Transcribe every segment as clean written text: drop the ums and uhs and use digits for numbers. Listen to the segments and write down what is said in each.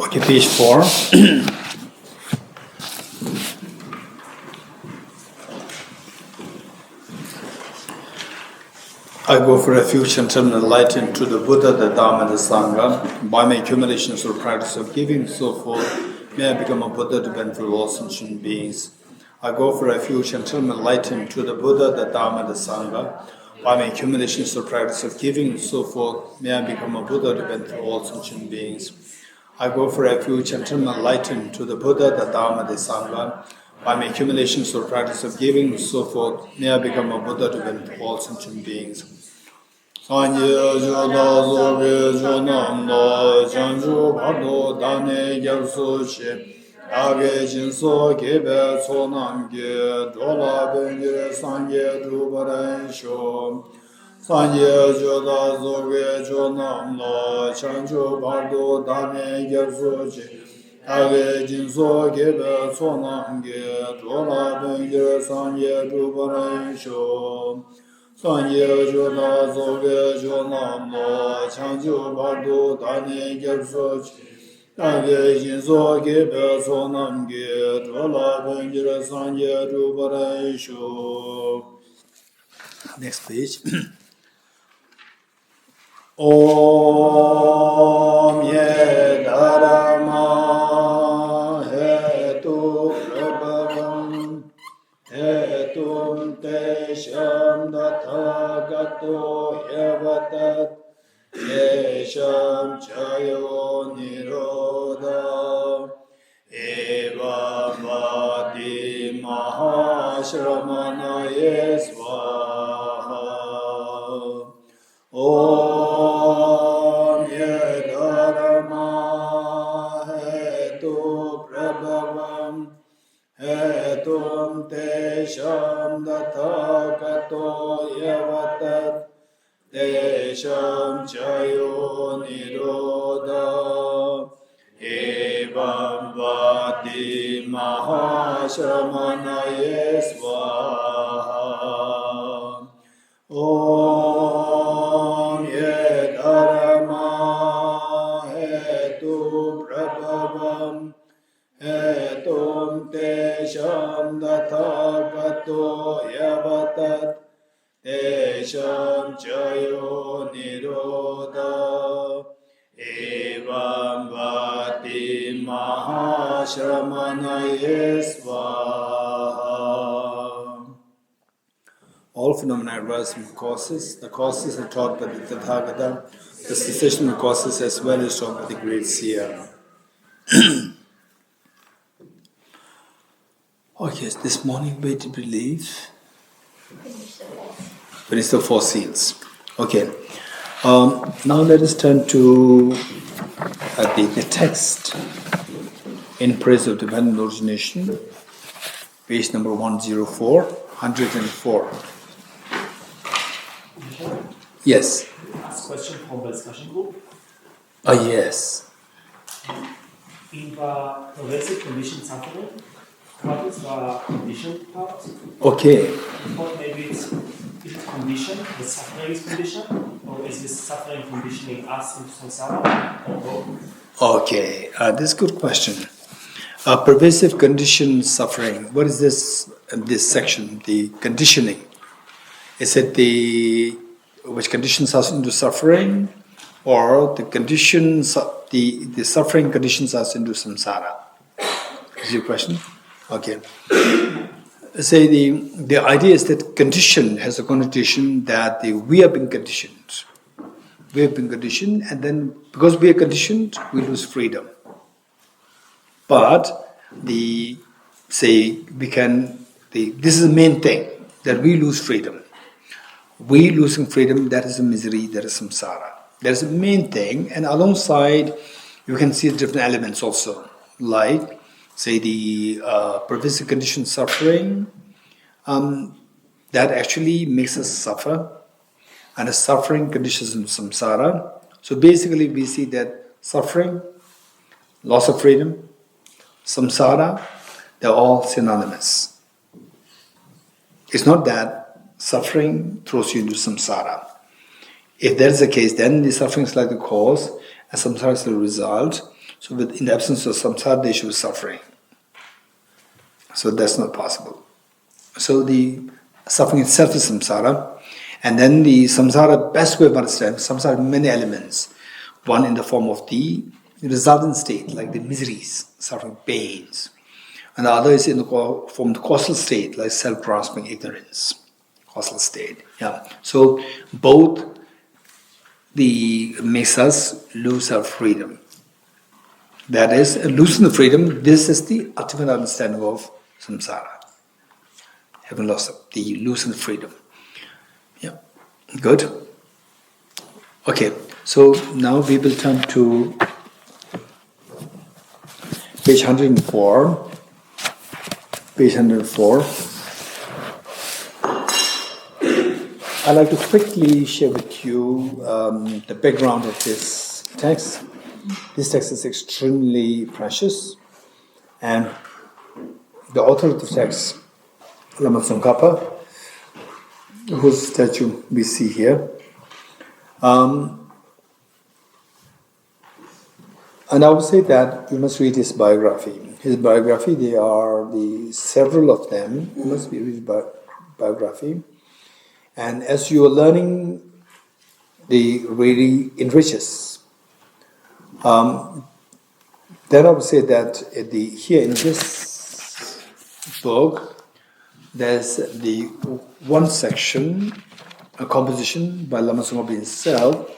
Okay, page 4. I go for refuge and turn the light into the Buddha, the Dharma, and the Sangha. By my accumulations or practice of giving, so forth, may I become a Buddha to benefit all sentient beings. I go for refuge and turn the light into the Buddha, the Dharma, and the Sangha. By my accumulations or practice of giving, so forth, may I become a Buddha to benefit all sentient beings. I go for refuge and turn my light into the Buddha, the Dharma, the Sangha. By my accumulations or practice of giving, so forth, may I become a Buddha to benefit all sentient beings. Sanje joda zobe jonamdo janju bardo dane gyalso che age jinso gebe sonamge dola bengire sanje drubaran sho Sanje joda zobe jonamdo janju bardo dane gyalso che age jinso gebe sonamge dola bengire sanje drubaran sho Sanje joda zoge jonamdo chanju bardo dane gyalso Age jinso gebe sonamge drola bengire sanje rubare sho. Next page. Om ye dharma hetu prabhavam hetum tesham dathagato yavatat tesham chayo nirodha evam vati mahashramanaye svaha. Om ye dharma hetu prabhavam hetum tesham dathagato yavatat tesham chayo nirodha evam vati mahashramanaye svaha. Om ye dharma hetu prabhavam hetum tesham dathagato yavatat tesham chayo nirodha evam vati mahashramanaye svaha. All phenomena arise from causes. The causes are taught by the Tathagata. The cessation of causes as well is taught by the great seer. Okay, this morning where did we leave? Finish the 4 seals. Okay. Now let us turn to the text in Praise of Dependent Origination, page number 104, 104. Yes. Ask question from the discussion group. Yes. In the progressive condition suffering, what is the condition part? Okay. Or maybe is it condition, the suffering is condition, or is this suffering conditioning us into samsara, or both? Okay, this is a good question. Pervasive condition suffering. What is this section? The conditioning. Is it which conditions us into suffering, or the conditions the suffering conditions us into samsara? Is your question? Okay. Say the idea is that condition has a connotation that we have been conditioned. We have been conditioned, and then because we are conditioned, we lose freedom. But this is the main thing, that we lose freedom. We losing freedom, that is a misery, that is samsara. That is the main thing, and alongside you can see different elements also, like say the pervasive condition suffering, that actually makes us suffer, and the suffering conditions in samsara. So basically we see that suffering, loss of freedom, samsara, they're all synonymous. It's not that suffering throws you into samsara. If that's the case, then the suffering is like the cause and samsara is the result. So in the absence of samsara, there should be suffering. So that's not possible. So the suffering itself is samsara. And then the samsara, best way of understanding, samsara has many elements. One in the form of the resultant state, like the miseries, suffering, pains. And the other is in the form of the causal state, like self-grasping ignorance. Causal state. Yeah. So both makes us lose our freedom. That is, losing the freedom, this is the ultimate understanding of samsara. Having lost the losing freedom. Yeah. Good. Okay. So now we will turn to page 104. Page 104. I'd like to quickly share with you the background of this text. This text is extremely precious, and the author of the text, Lama Tsongkhapa, whose statue we see here, and I would say that you must read his biography. His biography, there are several of them. You must be read biography, and as you are learning, they really enriches. Then I would say that here in this book, there's the one section, a composition by Lama Tsongkhapa himself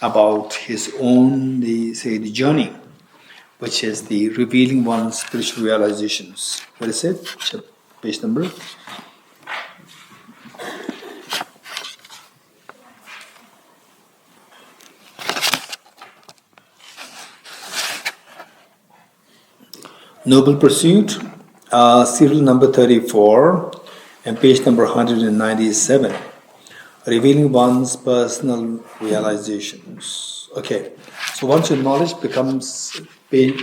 about his own, the journey, which is the revealing one's spiritual realizations. What is it? Page number? Noble Pursuit, serial number 34 and page number 197. Revealing one's personal realizations. Okay, so once your knowledge becomes big,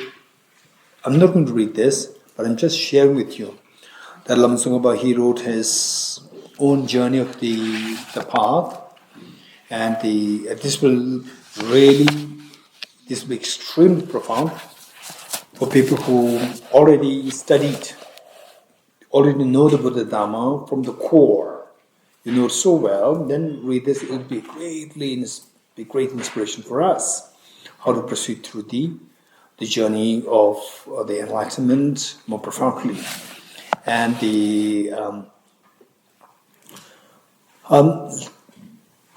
I'm not going to read this, but I'm just sharing with you that Lama Tsongkhapa, he wrote his own journey of the path, and this will be extremely profound for people who already studied, already know the Buddha Dhamma from the core. You know it so well, then read this, it will be great inspiration for us how to proceed through the journey of the enlightenment more profoundly. And the Lama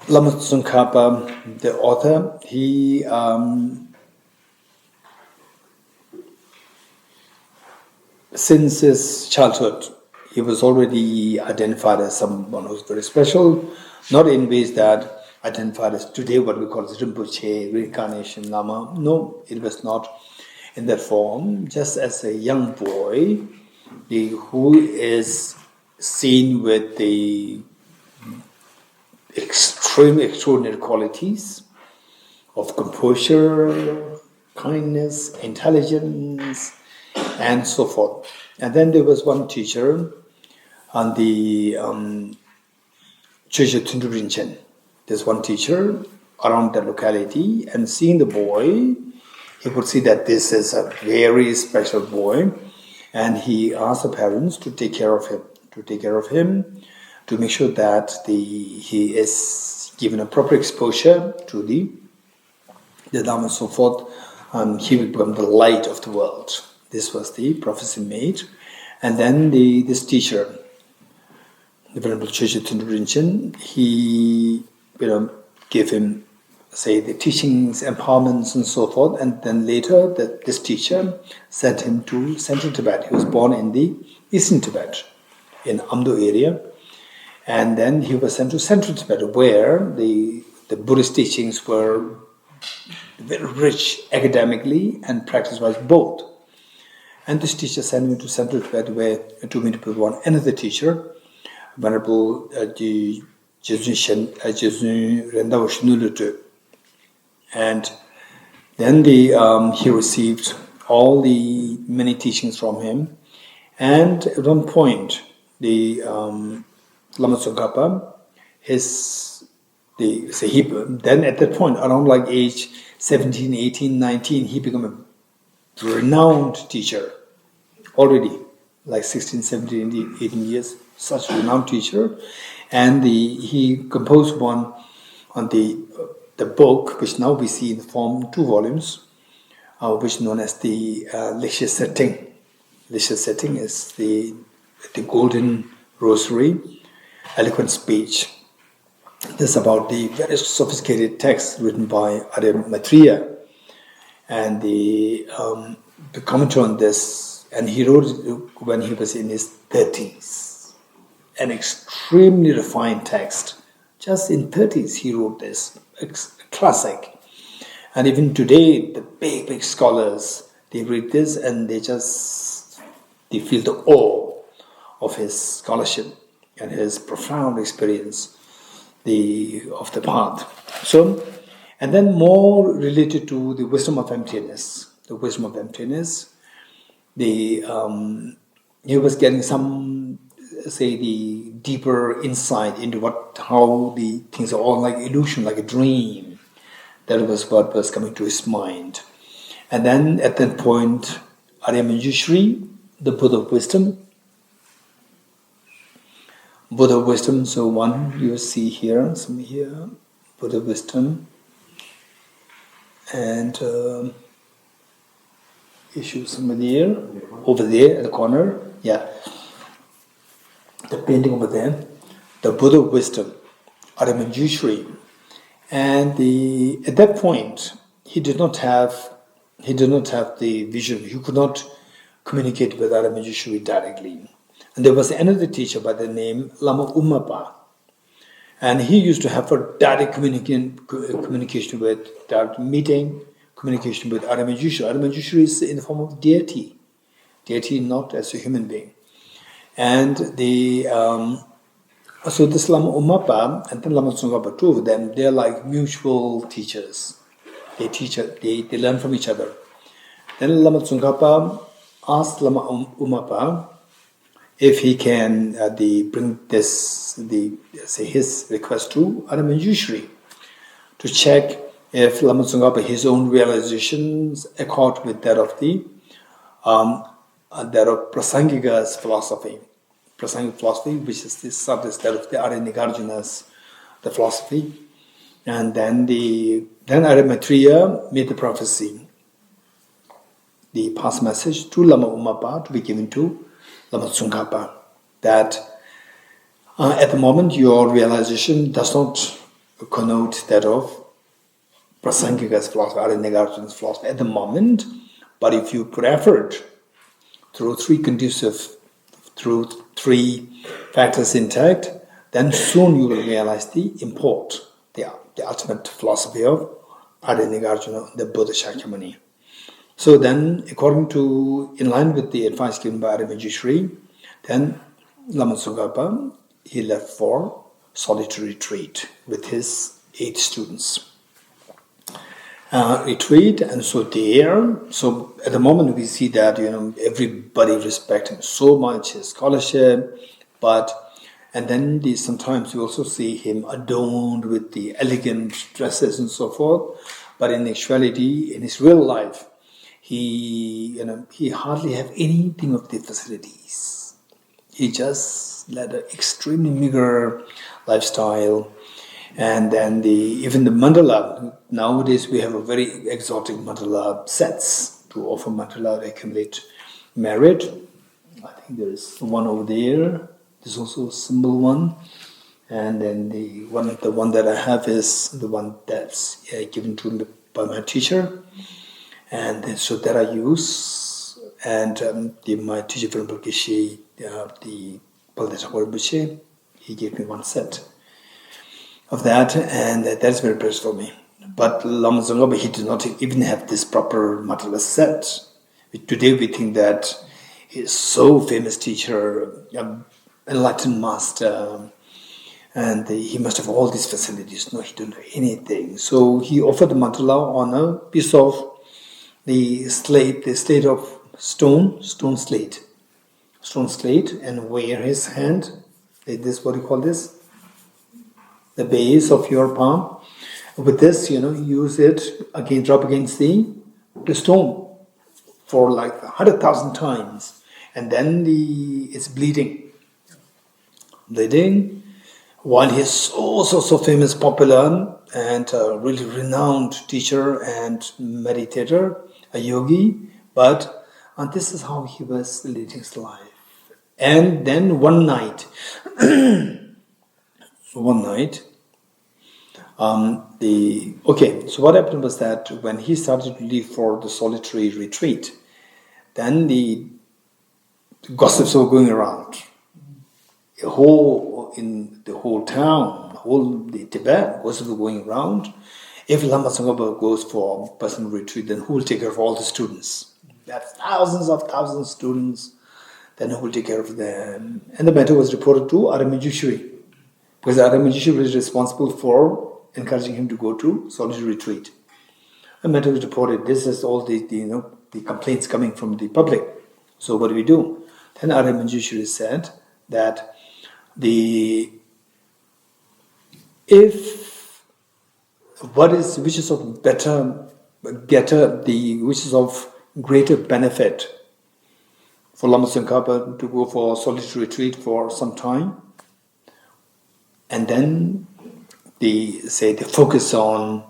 Tsongkhapa, the author, he since his childhood, he was already identified as someone who's very special, not in ways that identified as today what we call as Rinpoche, reincarnation, Lama. No, it was not in that form. Just as a young boy, who is seen with the extraordinary qualities of composure, kindness, intelligence, and so forth. And then there was one teacher on the Chögyö Thundu Rinchen. There's one teacher around the locality, and seeing the boy, he could see that this is a very special boy, and he asked the parents to take care of him, to make sure that he is given a proper exposure to the Dhamma and so forth, and he will become the light of the world. This was the prophecy made. And then this teacher, the Venerable Chögyö Thundu Rinchen, he gave him, say, the teachings, empowerments, and so forth. And then later, this teacher sent him to Central Tibet. He was born in the Eastern Tibet, in Amdo area. And then he was sent to Central Tibet, where the Buddhist teachings were very rich academically and practice-wise both. And this teacher sent him to Central Tibet, where to meet with another teacher, Venerable Jesu Rendawa Shnulutu. And then he received all the many teachings from him. And at one point, the Lama Tsongkhapa, then at that point, around like age 17, 18, 19, he became a renowned teacher, already like 16, 17, 18 years, such a renowned teacher. And he composed one on the book, which now we see in the form 2 volumes, which is known as the lecture setting. Lecture setting is the golden rosary, eloquent speech. This is about the very sophisticated text written by Arya Maitreya, and the commentary on this, and he wrote it when he was in his 30s. An extremely refined text. Just in 30s he wrote this, a classic. And even today, the big scholars, they read this and they feel the awe of his scholarship and his profound experience of the path. So, and then more related to the wisdom of emptiness. The wisdom of emptiness. He was getting some, say, the deeper insight into how the things are all like illusion, like a dream. That was what was coming to his mind. And then at that point, Arya Manjushri, the Buddha of wisdom. Buddha of wisdom, so one you see here, some here, Buddha of wisdom. And issue somebody here, over there at the corner, yeah. The painting over there, the Buddha of wisdom, Arya Manjushri. And at that point, he did not have the vision. He could not communicate with Arya Manjushri directly. And there was another teacher by the name Lama Ummapa. And he used to have a direct communication with, direct meeting, communication with Arya Manjushri. Arya Manjushri is in the form of deity. Deity not as a human being. And so this Lama Ummapa and then Lama Tsongkhapa, two of them, they're like mutual teachers. They learn from each other. Then Lama Tsongkhapa asked Lama Ummapa if he can bring his request to Arya Manjushri to check if Lama Tsongkhapa, his own realizations accord with that of Prasangika's philosophy. Prasangic philosophy, which is this subject that of the Arya Nagarjuna's the philosophy. And then Arya Maitreya made the prophecy, the past message to Lama Ummapa to be given to Lama Tsongkhapa, that at the moment your realization does not connote that of Prasangika's philosophy, Arya Nagarjuna's philosophy at the moment, but if you put effort through three factors intact, then soon you will realize the import, the ultimate philosophy of Arya Nagarjuna, the Buddha Shakyamuni. So then, in line with the advice given by Arya Manjushri, then Lama Tsongkhapa, he left for solitary retreat with his 8 students. Retreat, and so at the moment we see that everybody respects him so much, his scholarship, and then sometimes we also see him adorned with the elegant dresses and so forth, but in actuality, in his real life, he hardly have anything of the facilities. He just led an extremely meager lifestyle. And then even the mandala, nowadays we have a very exotic mandala sets to offer mandala to accumulate merit. I think there is one over there. There's also a symbol one. And then the one that I have is the one that's given to me by my teacher. And so that I use. And my teacher from Bulgaria, the Baldesh, he gave me one set of that, and that's very precious for me. But Lama Tsongkhapa, he did not even have this proper mandala set. Today we think that he's so famous teacher, enlightened master, and he must have all these facilities. No, he didn't have anything. So he offered the mandala on a piece of the slate of stone slate, and where his hand, this, what do you call this? The base of your palm. With this, use it again, drop against the stone for like 100,000 times, and then it's bleeding. While he's so famous, popular, and a really renowned teacher and meditator, a yogi, but this is how he was leading his life. And then one night, so what happened was that when he started to leave for the solitary retreat, then the gossips were going around. In the whole town, the Tibet, gossips were going around. If Lama Tsongkhapa goes for personal retreat, then who will take care of all the students? That's thousands of students. Then who will take care of them? And the matter was reported to Aramajishri, because Aramajishri was responsible for encouraging him to go to solitary retreat. The matter was reported. This is all the complaints coming from the public. So what do we do? Then Aramajishri said that which is of greater benefit for Lama Tsongkhapa to go for solitary retreat for some time, and then they focus on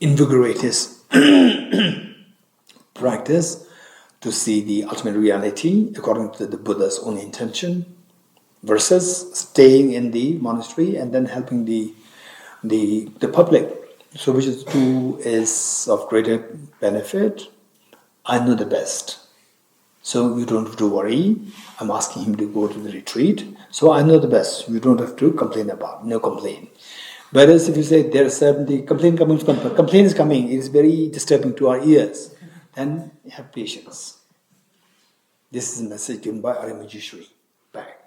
invigorate his practice to see the ultimate reality according to the Buddha's own intention, versus staying in the monastery and then helping the public. So which is of greater benefit? I know the best. So you don't have to worry. I'm asking him to go to the retreat. So I know the best. You don't have to complain about. No complaint. Whereas if you say there's the complaint is coming, it is very disturbing to our ears, then have patience. This is a message given by Aramajishri back.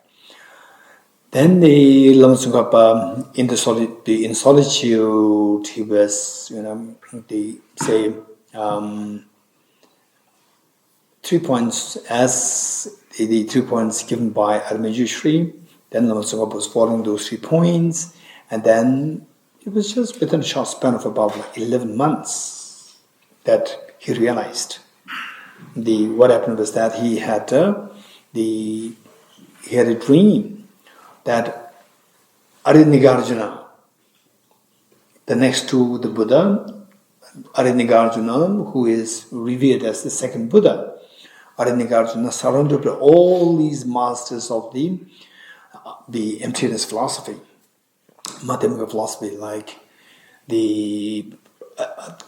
Then the Lama Tsongkhapa in solitude, he was, 3 points as the 3 points given by Aramajishri. Then Lama Tsongkhapa was following those 3 points, and then it was just within a short span of about 11 months that he realized. What happened was that he had a dream that Arinigarjuna, the next to the Buddha, Arinigarjuna, who is revered as the second Buddha, Arinigarjuna surrounded by all these masters of the emptiness philosophy, Madhyamika philosophy, like the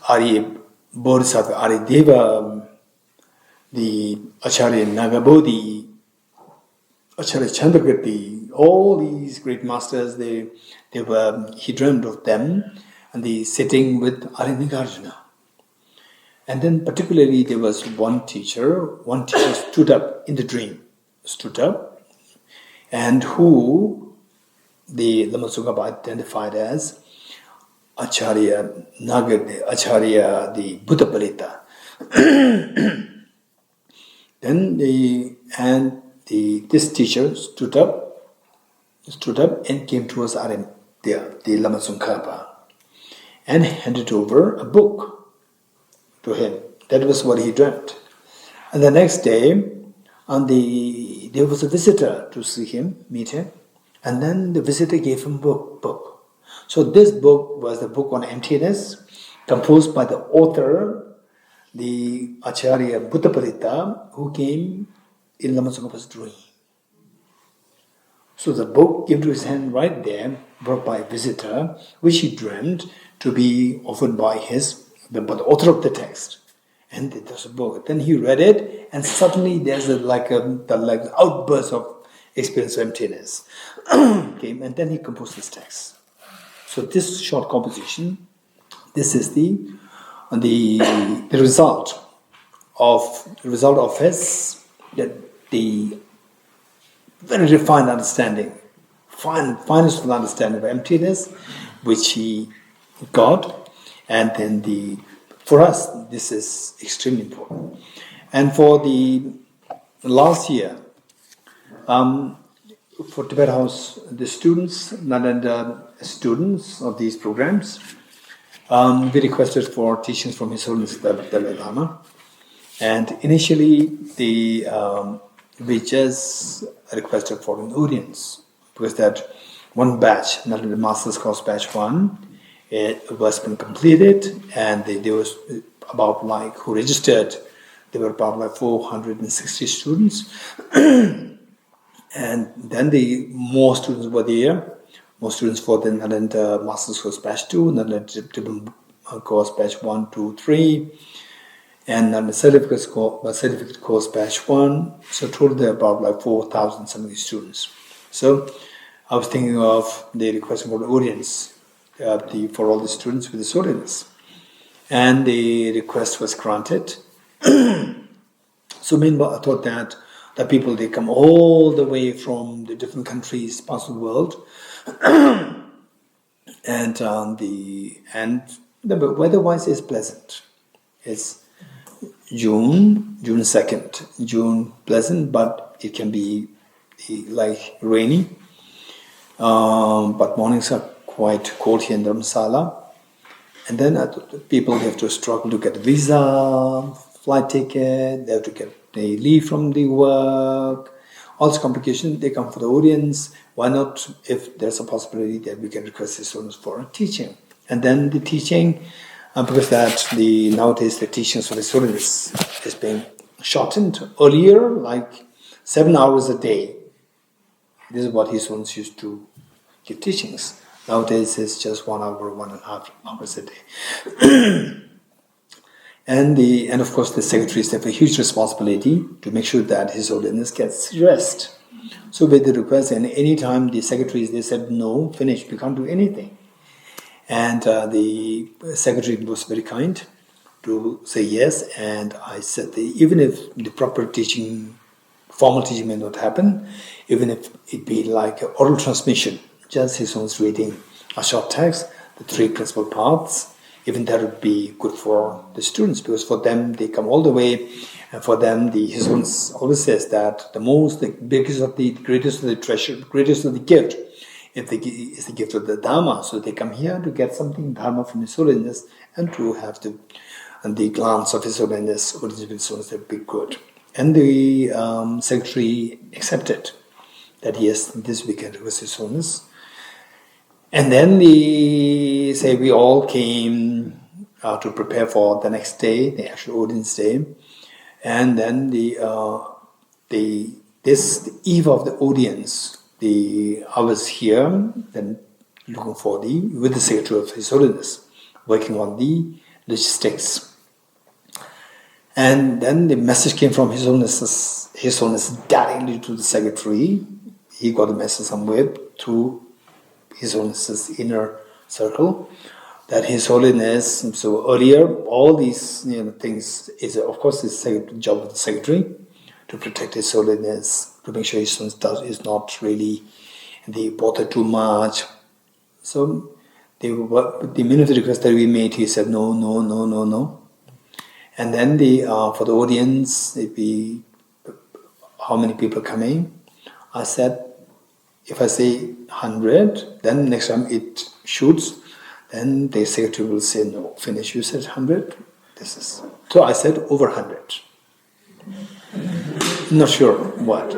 Arya Bodhisattva, Arya Deva, the Acharya Nagabodhi, Acharya Chandrakirti, all these great masters, he dreamed of them, and they sitting with Arinigarjuna. And then particularly there was one teacher stood up in the dream, and who the Lama Tsongkhapa identified as Acharya Acharya the Buddha Palita. Then this teacher stood up and came towards the Lama Tsongkhapa and handed over a book to him. That was what he dreamt. And the next day, there was a visitor to see him, meet him, and then the visitor gave him a book. So this book was the book on emptiness, composed by the author, the Acharya Buddhapalita, who came in Lama Tsongkhapa's dream. So the book given to his hand right there, brought by a visitor, which he dreamt to be offered by the author of the text. And there's a book. Then he read it, and suddenly there's the outburst of experience of emptiness came, and then he composed this text. So this short composition, this is the result of his the very refined understanding, finest of understanding of emptiness, which he got, and then for us this is extremely important. And for the last year, for Tibet House, the students, Nalanda students of these programs, we requested for teachings from His Holiness Dalai Lama. And initially, we just requested for an audience because that one batch, not the master's course batch one, it was been completed, and there was about like who registered. There were about like 460 students, and then the more students were there. More students for the Nalanda master's course batch two, Nalanda diploma course batch 1, 2, 3. And then the certificate course batch one. So total there are about like 4,000 something students. So I was thinking of the request for the audience for all the students with this audience, and the request was granted. So meanwhile, I thought that the people, they come all the way from the different countries, parts of the world, and the weather-wise is pleasant. It's June 2nd, June pleasant, but it can be like rainy. But mornings are quite cold here in Dharamsala. And then people have to struggle to get visa, flight ticket, they have to get the leave from the work. All these complications, they come for the audience. Why not, if there's a possibility that we can request the students for teaching? And then the teaching, because that nowadays the teachings for the students is being shortened. Earlier, like 7 hours a day. This is what his students used to give teachings. Nowadays it's just 1 hour, 1.5 hours a day. And of course the secretaries have a huge responsibility to make sure that His Holiness gets rest. So with the request, and any time the secretaries, they said no, finish, we can't do anything. And the secretary was very kind to say yes, and I said even if the proper teaching, formal teaching may not happen, even if it be like oral transmission, just his own reading a short text, the 3 principal parts, even that would be good for the students, because for them, they come all the way, and for them, his own always says that the biggest of the, greatest of the treasure, greatest of the gift, is the gift of the Dharma. So they come here to get something Dharma from His Holiness, and to have the glance of His Holiness, His Holiness would be good. And the secretary accepted that yes, this weekend was His Holiness. And then we all came to prepare for the next day, the actual audience day. And then the eve of the audience, I was here, then looking for with the Secretary of His Holiness, working on the logistics. And then the message came from His Holiness directly to the Secretary. He got the message somewhere through His Holiness's inner circle, that His Holiness, so earlier, all these things is, of course, the job of the Secretary to protect His Holiness, to make sure His Holiness is not really bother too much. So the minute the request that we made, he said no. And then for the audience, how many people coming? I said, if I say 100, then next time it shoots, then the secretary will say no, finish. You said 100, so I said over 100. Not sure what.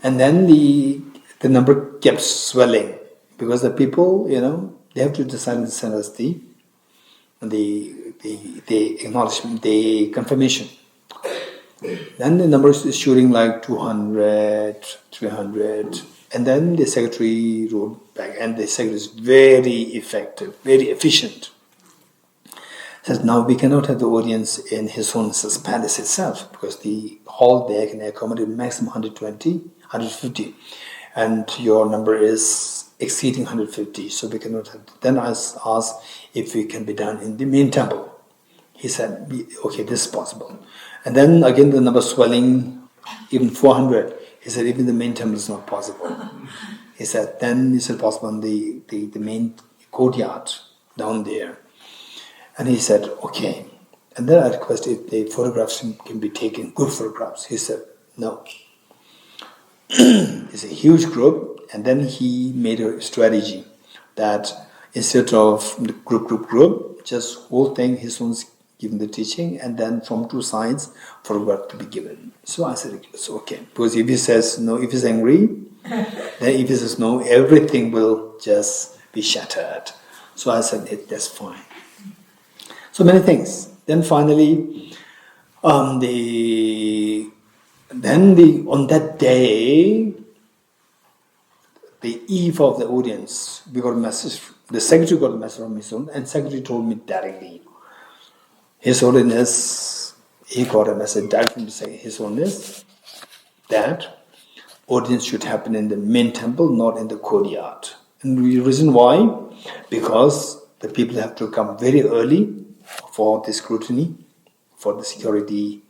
And then the number kept swelling, because the people, they have to decide and send us the acknowledgement, the confirmation. Then the numbers is shooting like 200, 300, and then the secretary wrote back, and the secretary is very effective, very efficient. Says now we cannot have the audience in His Holiness's palace itself, because the hall there can accommodate maximum 120, 150, and your number is exceeding 150, so we cannot have. Then I asked if it can be done in the main temple. He said, okay, this is possible. And then again the number swelling, even 400. He said, even the main temple is not possible. He said, then is it possible in the main courtyard down there? And he said, okay. And then I requested if the photographs can be taken, good photographs. He said, no. It's a huge group. And then he made a strategy that instead of the group, just whole thing, His own giving the teaching, and then from two sides, photograph to be given. So I said, it's okay. Because if he says no, if he's angry, then if he says no, everything will just be shattered. So I said, that's fine. So many things. Then finally, on that day, the eve of the audience, we got a message. The secretary got a message from his own, and secretary told me directly. His Holiness, he got a message directly from His Holiness that audience should happen in the main temple, not in the courtyard. And the reason why? Because the people have to come very early for the scrutiny, for the security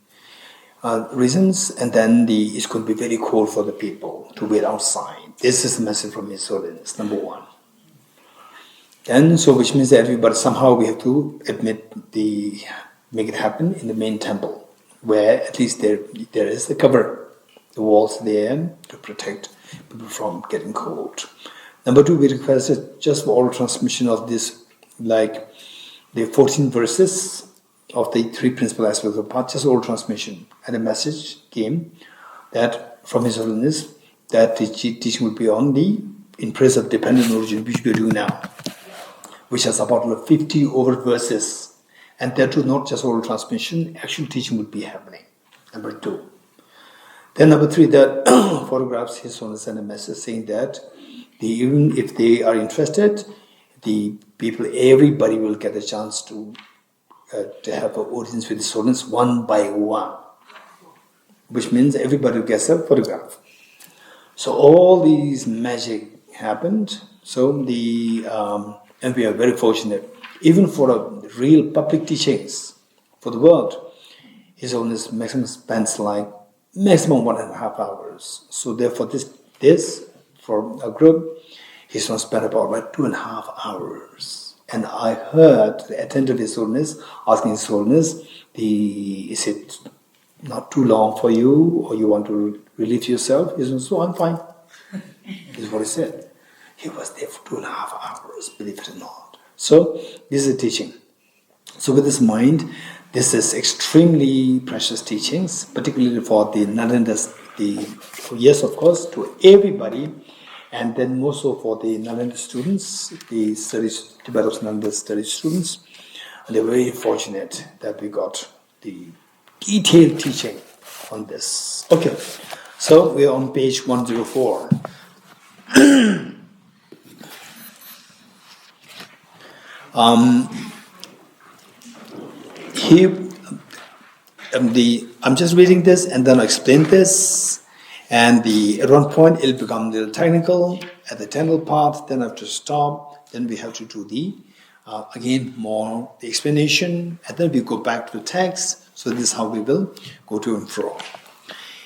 reasons, and then it's going to be very cold for the people to wait outside. This is the message from His Holiness, number one. And so, which means that everybody, somehow we have to make it happen in the main temple, where at least there is the cover, the walls there to protect people from getting cold. Number two, we requested just for oral transmission of this, like the 14 verses of the three principal aspects of Path, just oral transmission. And a message came that from His Holiness that the teaching would be on in praise of dependent origin, which we are doing now, which has about 50 over verses. And that too, not just oral transmission, actual teaching would be happening. Number two. Then number three, that photographs His Holiness sent a message saying that even if they are interested, the people, everybody will get a chance to have an audience with His Holiness one by one, which means everybody gets a photograph. So all these magic happened. So and we are very fortunate, even for real public teachings for the world. His Holiness maximum spends like maximum 1.5 hours. So therefore, this for a group, His Holiness spent about 2.5 hours. And I heard the attendant of His Holiness asking His Holiness, is it not too long for you, or you want to relieve yourself? He said, so I'm fine. This is what he said. He was there for 2.5 hours, believe it or not. So this is a teaching. So with this mind, this is extremely precious teachings, particularly for the Nalandas, yes, of course, to everybody, and then more so for the Nalanda students, the Tibet of Nalanda study students. And they're very fortunate that we got the detailed teaching on this. Okay, so we are on page 104. I'm just reading this and then I'll explain this. And at one point it'll become a little technical at the technical part, then I have to stop, then we have to do again more the explanation, and then we go back to the text. So this is how we will go to and fro.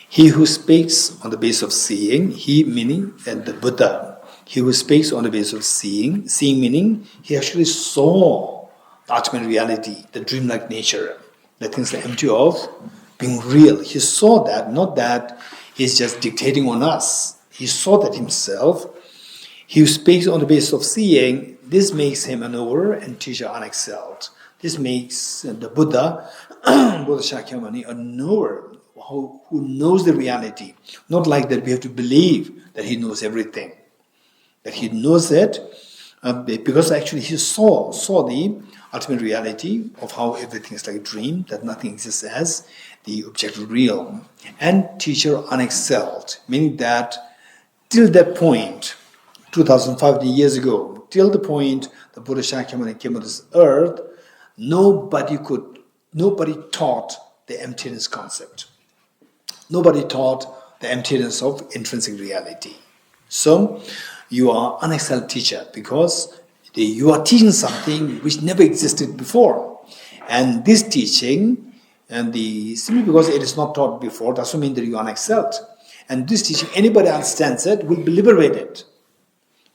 He who speaks on the basis of seeing, he meaning the Buddha, he who speaks on the basis of seeing meaning he actually saw the ultimate reality, the dreamlike nature, the things that are empty of being real. He saw that, not that he's just dictating on us. He saw that himself. He who speaks on the basis of seeing, this makes him a knower and teacher unexcelled. This makes the Buddha, Buddha Shakyamuni, a knower who knows the reality. Not like that we have to believe that he knows everything. That he knows it because actually he saw the ultimate reality of how everything is like a dream, that nothing exists as the objective real. And teacher unexcelled, meaning that till that point, 2,500 years ago, till the point the Buddha Shakyamuni came on this earth, nobody taught the emptiness concept. Nobody taught the emptiness of intrinsic reality. So, you are an unexcelled teacher because you are teaching something which never existed before. And this teaching, simply because it is not taught before, doesn't mean that you are unexcelled. And this teaching, anybody understands it, will be liberated.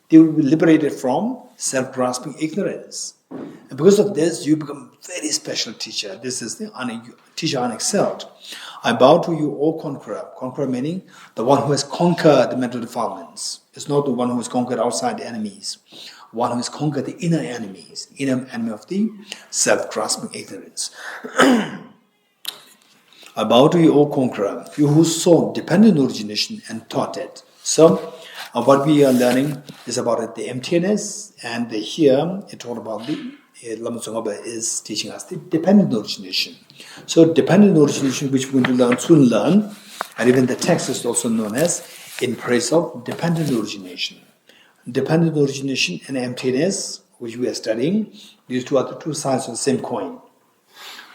They will be liberated from self-grasping ignorance. And because of this, you become a very special teacher. This is the teacher unexcelled. I bow to you, O conqueror. Conqueror meaning the one who has conquered the mental defilements. It's not the one who has conquered outside enemies. one who has conquered the inner enemies, inner enemy of the self-grasping ignorance. I bow to you, O conqueror, you who saw dependent origination and taught it. So, what we are learning is about the emptiness, and here it talked about the Lama Tsongkhapa is teaching us the dependent origination. So, dependent origination, which we're going to soon learn, and even the text is also known as in praise of dependent origination. Dependent origination and emptiness, which we are studying, these two are the two sides of the same coin.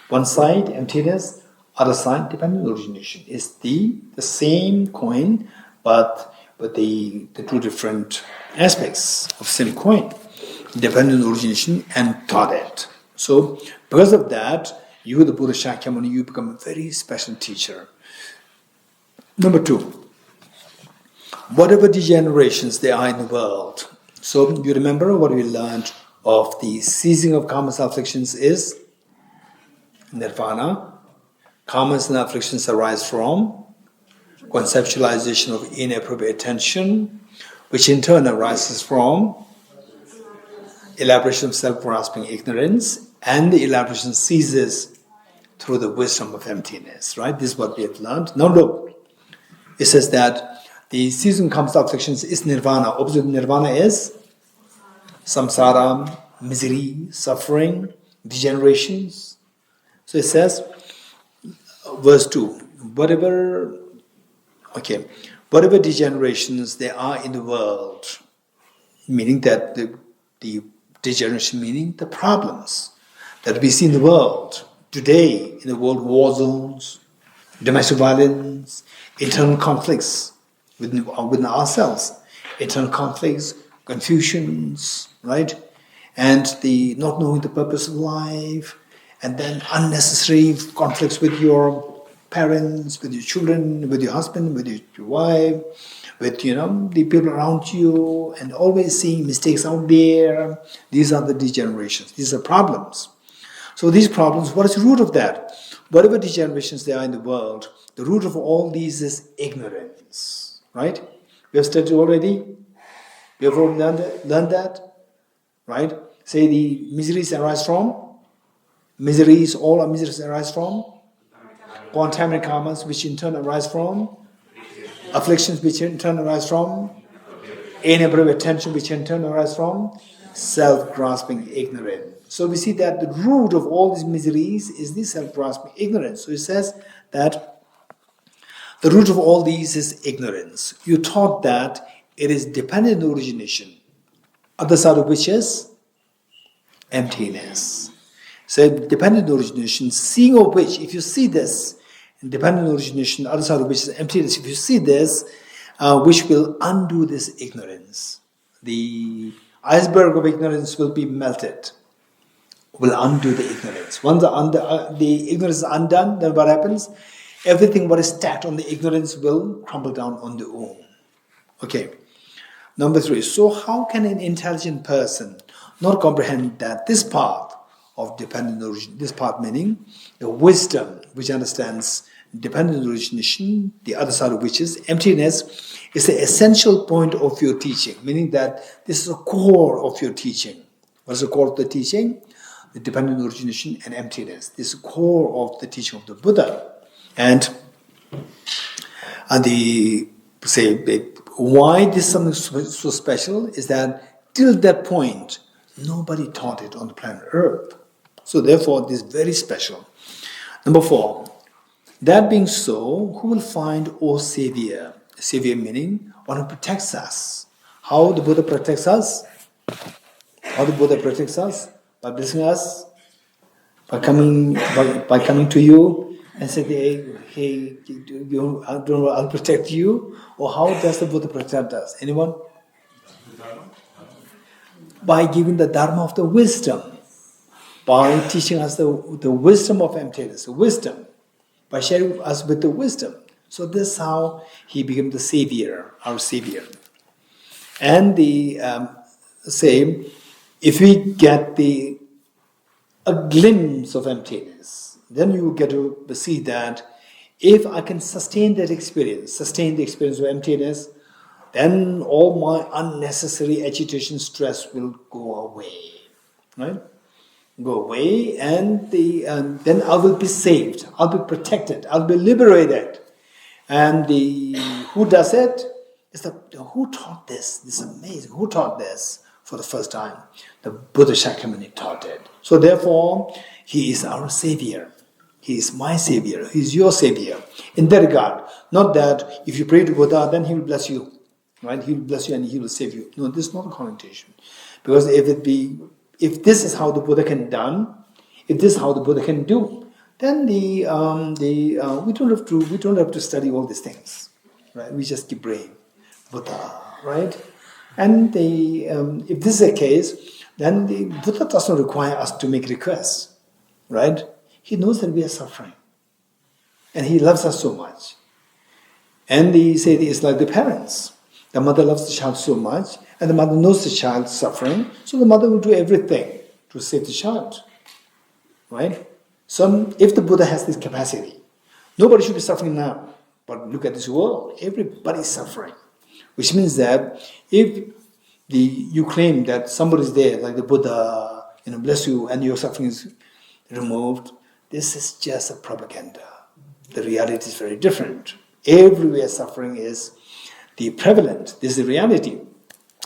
One side, emptiness, other side, dependent origination. Is the same coin, but the two different aspects of the same coin. Dependent origination and Tadet. So, because of that, you, the Buddha Shakyamuni, you become a very special teacher. Number two, whatever degenerations there are in the world. So, you remember what we learned of the ceasing of karmas and afflictions is nirvana. Karmas and afflictions arise from conceptualization of inappropriate attention, which in turn arises from elaboration of self-grasping ignorance, and the elaboration ceases through the wisdom of emptiness, right? This is what we have learned. Now look, it says that the ceasing comes to afflictions is nirvana. Opposite nirvana is samsara, misery, suffering, degenerations. So it says, verse 2, whatever degenerations there are in the world, meaning that the degeneration, meaning the problems that we see in the world today, in the world, war zones, domestic violence, internal conflicts within ourselves, internal conflicts, confusions, right? And the not knowing the purpose of life, and then unnecessary conflicts with your parents, with your children, with your husband, with your wife, with the people around you, and always seeing mistakes out there. These are the degenerations. These are problems. So these problems, what is the root of that? Whatever degenerations there are in the world, the root of all these is ignorance. Right? We have studied already. We have already learned that. Right? Say the miseries arise from. All our miseries arise from contaminated karmas, which in turn arise from afflictions, which in turn arise from inappropriate attention, which in turn arise from self-grasping ignorance. So we see that the root of all these miseries is the self-grasping ignorance. So it says that the root of all these is ignorance. You taught that it is dependent origination, other side of which is emptiness. So dependent origination, seeing of which, if you see this, dependent origination, other side of which is emptiness, if you see this, which will undo this ignorance. The iceberg of ignorance will be melted, will undo the ignorance. Once the ignorance is undone, then what happens? Everything what is stacked on the ignorance will crumble down on their own. Okay. Number 3. So how can an intelligent person not comprehend that this path of dependent origin, this part meaning the wisdom which understands dependent origination, the other side of which is emptiness, is the essential point of your teaching, meaning that this is the core of your teaching. What is the core of the teaching? The dependent origination and emptiness. This is the core of the teaching of the Buddha. And why this is something so special is that till that point, nobody taught it on the planet Earth. So therefore, this is very special. Number 4, that being so, who will find, O Savior? Savior meaning one who protects us. How the Buddha protects us? How the Buddha protects us? By blessing us, by coming to you and saying, hey, I'll protect you. Or how does the Buddha protect us? Anyone? By giving the Dharma of the wisdom. By teaching us the wisdom of emptiness, the wisdom, by sharing us with the wisdom. So this is how he became the Savior, our Savior. And if we get a glimpse of emptiness, then you get to see that if I can sustain the experience of emptiness, then all my unnecessary agitation, stress will go away, right? Go away, and then I will be saved. I'll be protected. I'll be liberated. And who does it? Who taught this? This is amazing. Who taught this for the first time? The Buddha Shakyamuni taught it. So therefore, he is our savior. He is my savior. He is your savior. In that regard, not that if you pray to Buddha, then he will bless you, right? He will bless you and he will save you. No, this is not a connotation. Because if this is how the Buddha can done, if this is how the Buddha can do, then we don't have to study all these things, right? We just keep praying, Buddha, right? And if this is the case, then the Buddha does not require us to make requests, right? He knows that we are suffering, and he loves us so much. And they say it's like the parents. The mother loves the child so much, and the mother knows the child suffering, so the mother will do everything to save the child, right? So if the Buddha has this capacity, nobody should be suffering now. But look at this world, everybody is suffering. Which means that if you claim that somebody is there, like the Buddha, bless you, and your suffering is removed, this is just a propaganda. The reality is very different. Everywhere suffering is the prevalent. This is the reality.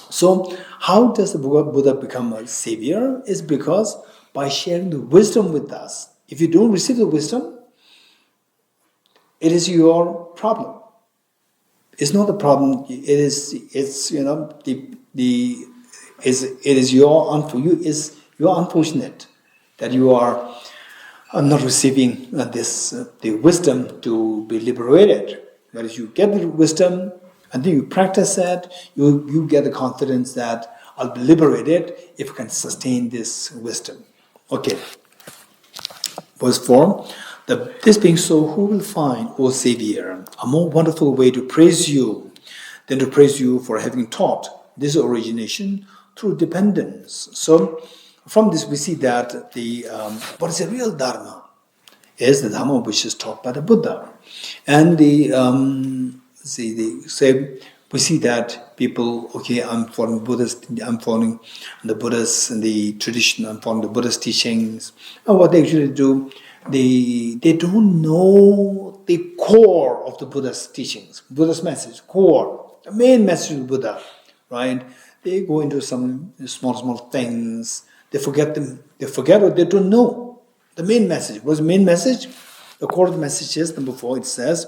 So how does the Buddha become a savior? Is because by sharing the wisdom with us. If you don't receive the wisdom, it is your problem. It's not the problem. It is your unfortunate that you are not receiving the wisdom to be liberated. Whereas you get the wisdom and then you practice that, you get the confidence that I'll be liberated if I can sustain this wisdom. Okay. Verse 4, this being so, who will find, O Savior, a more wonderful way to praise you than to praise you for having taught this origination through dependence? So, from this we see that what is the real Dharma is the Dharma which is taught by the Buddha. And we see that people, okay, I'm following the Buddhas and the tradition, I'm following the Buddhist teachings. And what they actually do, they don't know the core of the Buddha's teachings, Buddha's message, core, the main message of the Buddha, right? They go into some small things, they forget or they don't know the main message. What's the main message? The core of the message is, number 4, it says,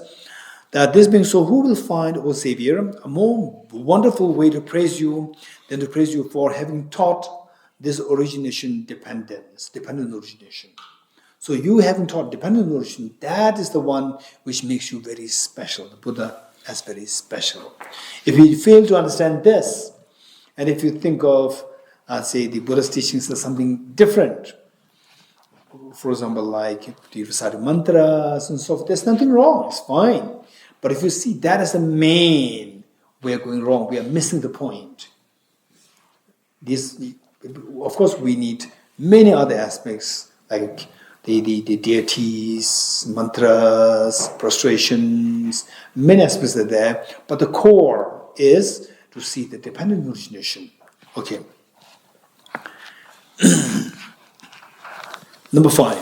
that this being so, who will find, O Savior, a more wonderful way to praise you than to praise you for having taught this origination dependent origination. So you having taught dependent origination, that is the one which makes you very special. The Buddha as very special. If you fail to understand this, and if you think of, say, the Buddha's teachings as something different, for example, like the reciting mantras and so forth, there's nothing wrong, it's fine. But if you see that as the main, we are going wrong, we are missing the point. Of course, we need many other aspects, like the deities, mantras, prostrations, many aspects are there, but the core is to see the dependent origination. Okay. Number 5.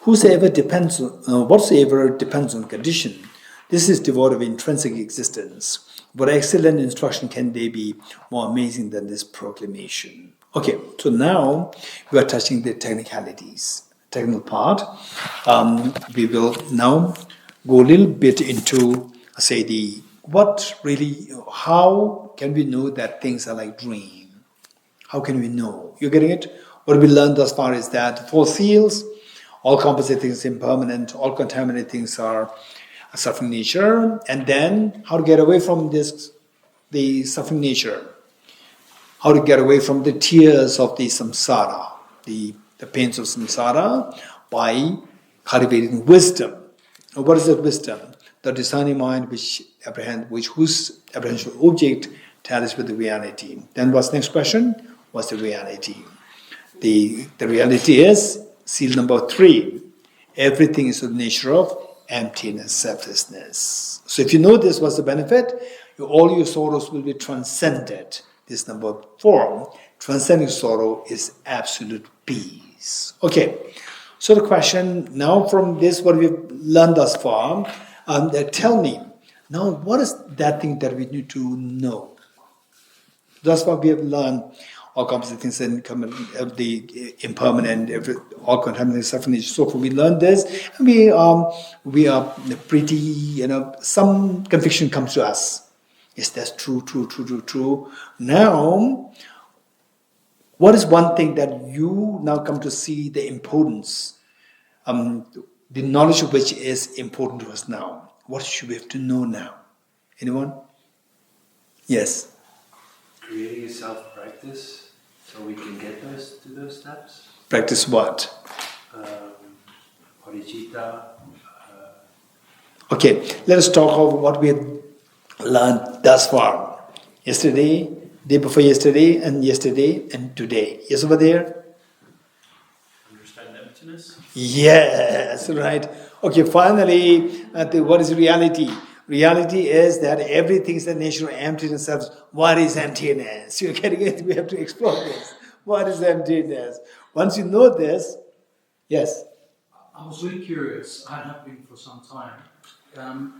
Whatsoever depends on condition, this is devoid of intrinsic existence. What excellent instruction can they be more amazing than this proclamation? Okay, so now we are touching the technical part. We will now go a little bit into, how can we know that things are like dream? How can we know? You're getting it? What we learned thus far is that 4 seals, all composite things are impermanent, all contaminated things are a suffering nature, and then how to get away from the suffering nature, how to get away from the tears of the samsara, the pains of samsara, by cultivating wisdom. Now, what is that wisdom? The discerning mind whose apprehension object tallies with the reality. Then what's the next question? What's the reality? The reality is, seal number 3, everything is of the nature of emptiness, selflessness. So if you know this, what's the benefit? all your sorrows will be transcended. This number 4. Transcending sorrow is absolute peace. Okay. So the question now from this, what we've learned thus far, tell me, now what is that thing that we need to know? Thus far we have learned all composite things and the impermanent, all contaminant suffering, so forth. We learned this, and we are pretty, some conviction comes to us. Yes, that's true. Now, what is one thing that you now come to see the importance, the knowledge of which is important to us now? What should we have to know now? Anyone? Yes. Creating a self-practice so we can get to those steps. Practice what? Bodhicitta. Okay, let us talk about what we have learned thus far. Yesterday, day before yesterday, and today. Yes, over there? Understand emptiness? Yes, right. Okay, finally, what is reality? Reality is that everything is the nature of emptiness. What is emptiness? You're getting it? We have to explore this. What is emptiness? Once you know this, yes. I was really curious, I have been for some time,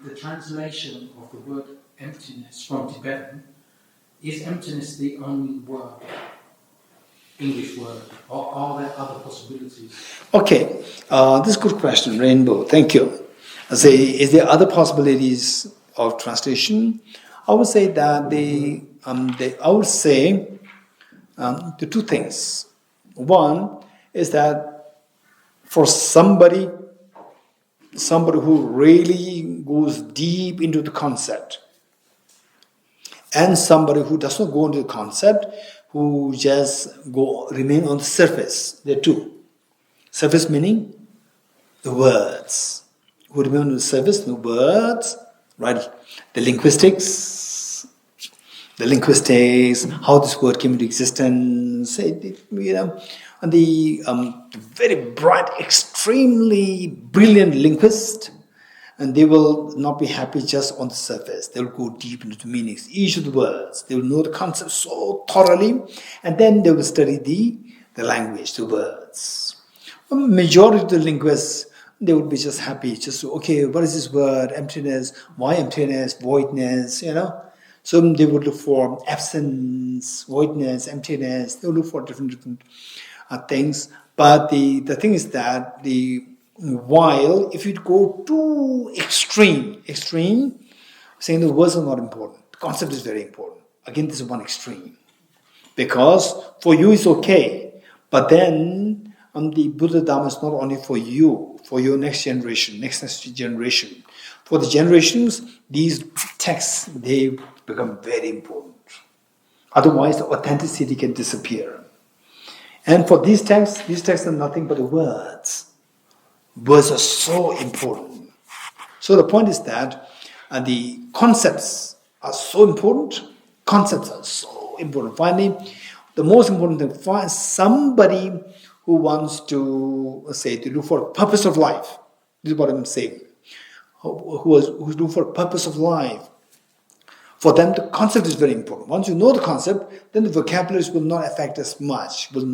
the translation of the word emptiness from Tibetan, is emptiness the only word, English word, or are there other possibilities? Okay, this is a good question, Rainbow. Thank you. I say, is there other possibilities of translation? I would say that the two things. One is that for somebody who really goes deep into the concept, and somebody who does not go into the concept, who just remain on the surface. There are two. Surface meaning the words. Who remain on the surface, the words, right? The linguistics, how this word came into existence, and the very bright, extremely brilliant linguist, and they will not be happy just on the surface. They will go deep into the meanings, each of the words. They will know the concept so thoroughly, and then they will study the language, the words. A majority of the linguists, they would be just happy, okay, what is this word, emptiness, why emptiness, voidness, So they would look for absence, voidness, emptiness, they would look for different things. But the thing is that while if you go too extreme, saying the words are not important, the concept is very important. Again, this is one extreme. Because for you it's okay, but then the Buddha Dharma is not only for you, for your next generation. For the generations, these texts, they become very important. Otherwise, the authenticity can disappear. And for these texts are nothing but the words. Words are so important. So the point is that the concepts are so important. Finally, the most important thing, find somebody who wants to look for a purpose of life. This is what I'm saying. Who's looking for a purpose of life. For them, the concept is very important. Once you know the concept, then the vocabularies will not affect us much, But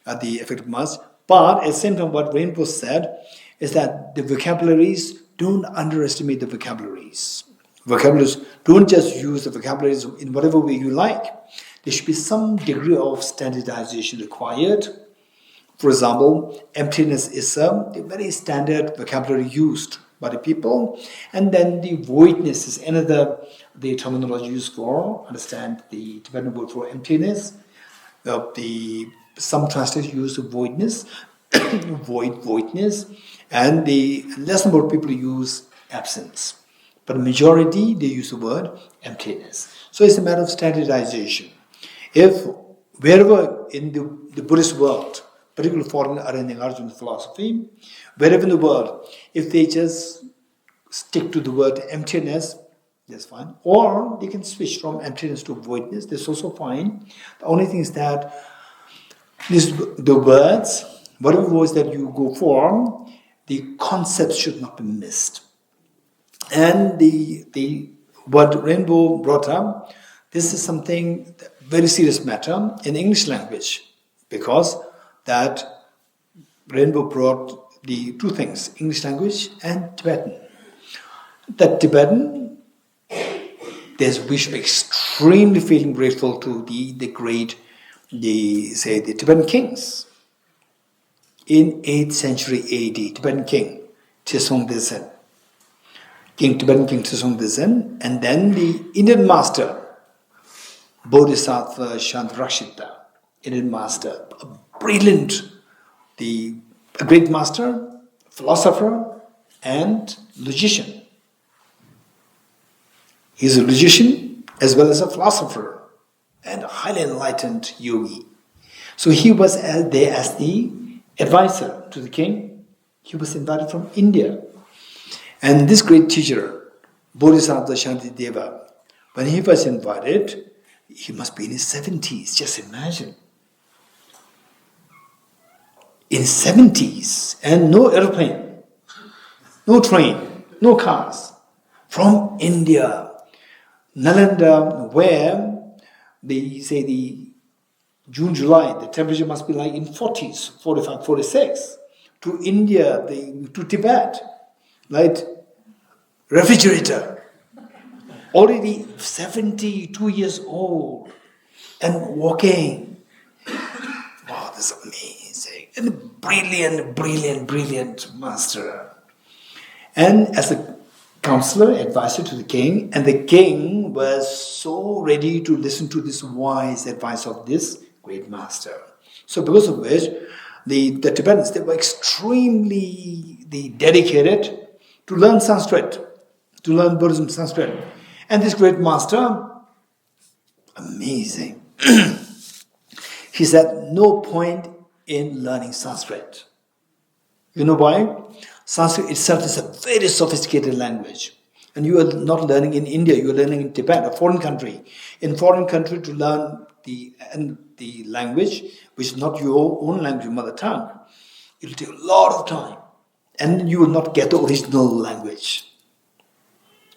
at the same time, what Rainbow said is that the vocabularies, don't underestimate the vocabularies. Vocabularies, don't just use the vocabularies in whatever way you like. There should be some degree of standardization required. For example, emptiness is a very standard vocabulary used by the people. And then the voidness is the terminology used for, understand the Tibetan word for emptiness. Some translations use voidness, voidness, and the less number of people use absence. But the majority, they use the word emptiness. So it's a matter of standardization. If wherever in the Buddhist world, particularly foreign Aranya Arjuna philosophy, wherever in the world, if they just stick to the word emptiness, that's fine. Or they can switch from emptiness to voidness, that's also fine. The only thing is that the words, whatever words that you go for, the concepts should not be missed. And what Rainbow brought up, this is something very serious matter in English language, because that Rainbow brought the two things, English language and Tibetan. That Tibetan, we should be extremely feeling grateful to the great, the Tibetan kings. In 8th century AD, Tibetan king, Chisung Desen. Tibetan king Chisung Desen, and then the Indian master, Bodhisattva Shantarakshita, Indian master, a brilliant, a great master, philosopher, and logician. He's a logician as well as a philosopher and a highly enlightened yogi. So he was there as the advisor to the king. He was invited from India. And this great teacher, Bodhisattva Shantideva, when he was invited, he must be in his 70s, just imagine. In 70s, and no airplane, no train, no cars, from India, Nalanda, where the June, July, the temperature must be like in 40s, 45, 46, to India, to Tibet, right? Refrigerator, already 72 years old, and walking. Wow, that's amazing. And a brilliant master. And as a counselor, advisor to the king, and the king was so ready to listen to this wise advice of this great master. So because of which, the Tibetans, they were extremely dedicated to learn Sanskrit, to learn Buddhism Sanskrit. And this great master, amazing. He said, no point in learning Sanskrit. You know why? Sanskrit itself is a very sophisticated language. And you are not learning in India, you are learning in Tibet, a foreign country. In foreign country, to learn the language, which is not your own language, your mother tongue, it will take a lot of time. And you will not get the original language.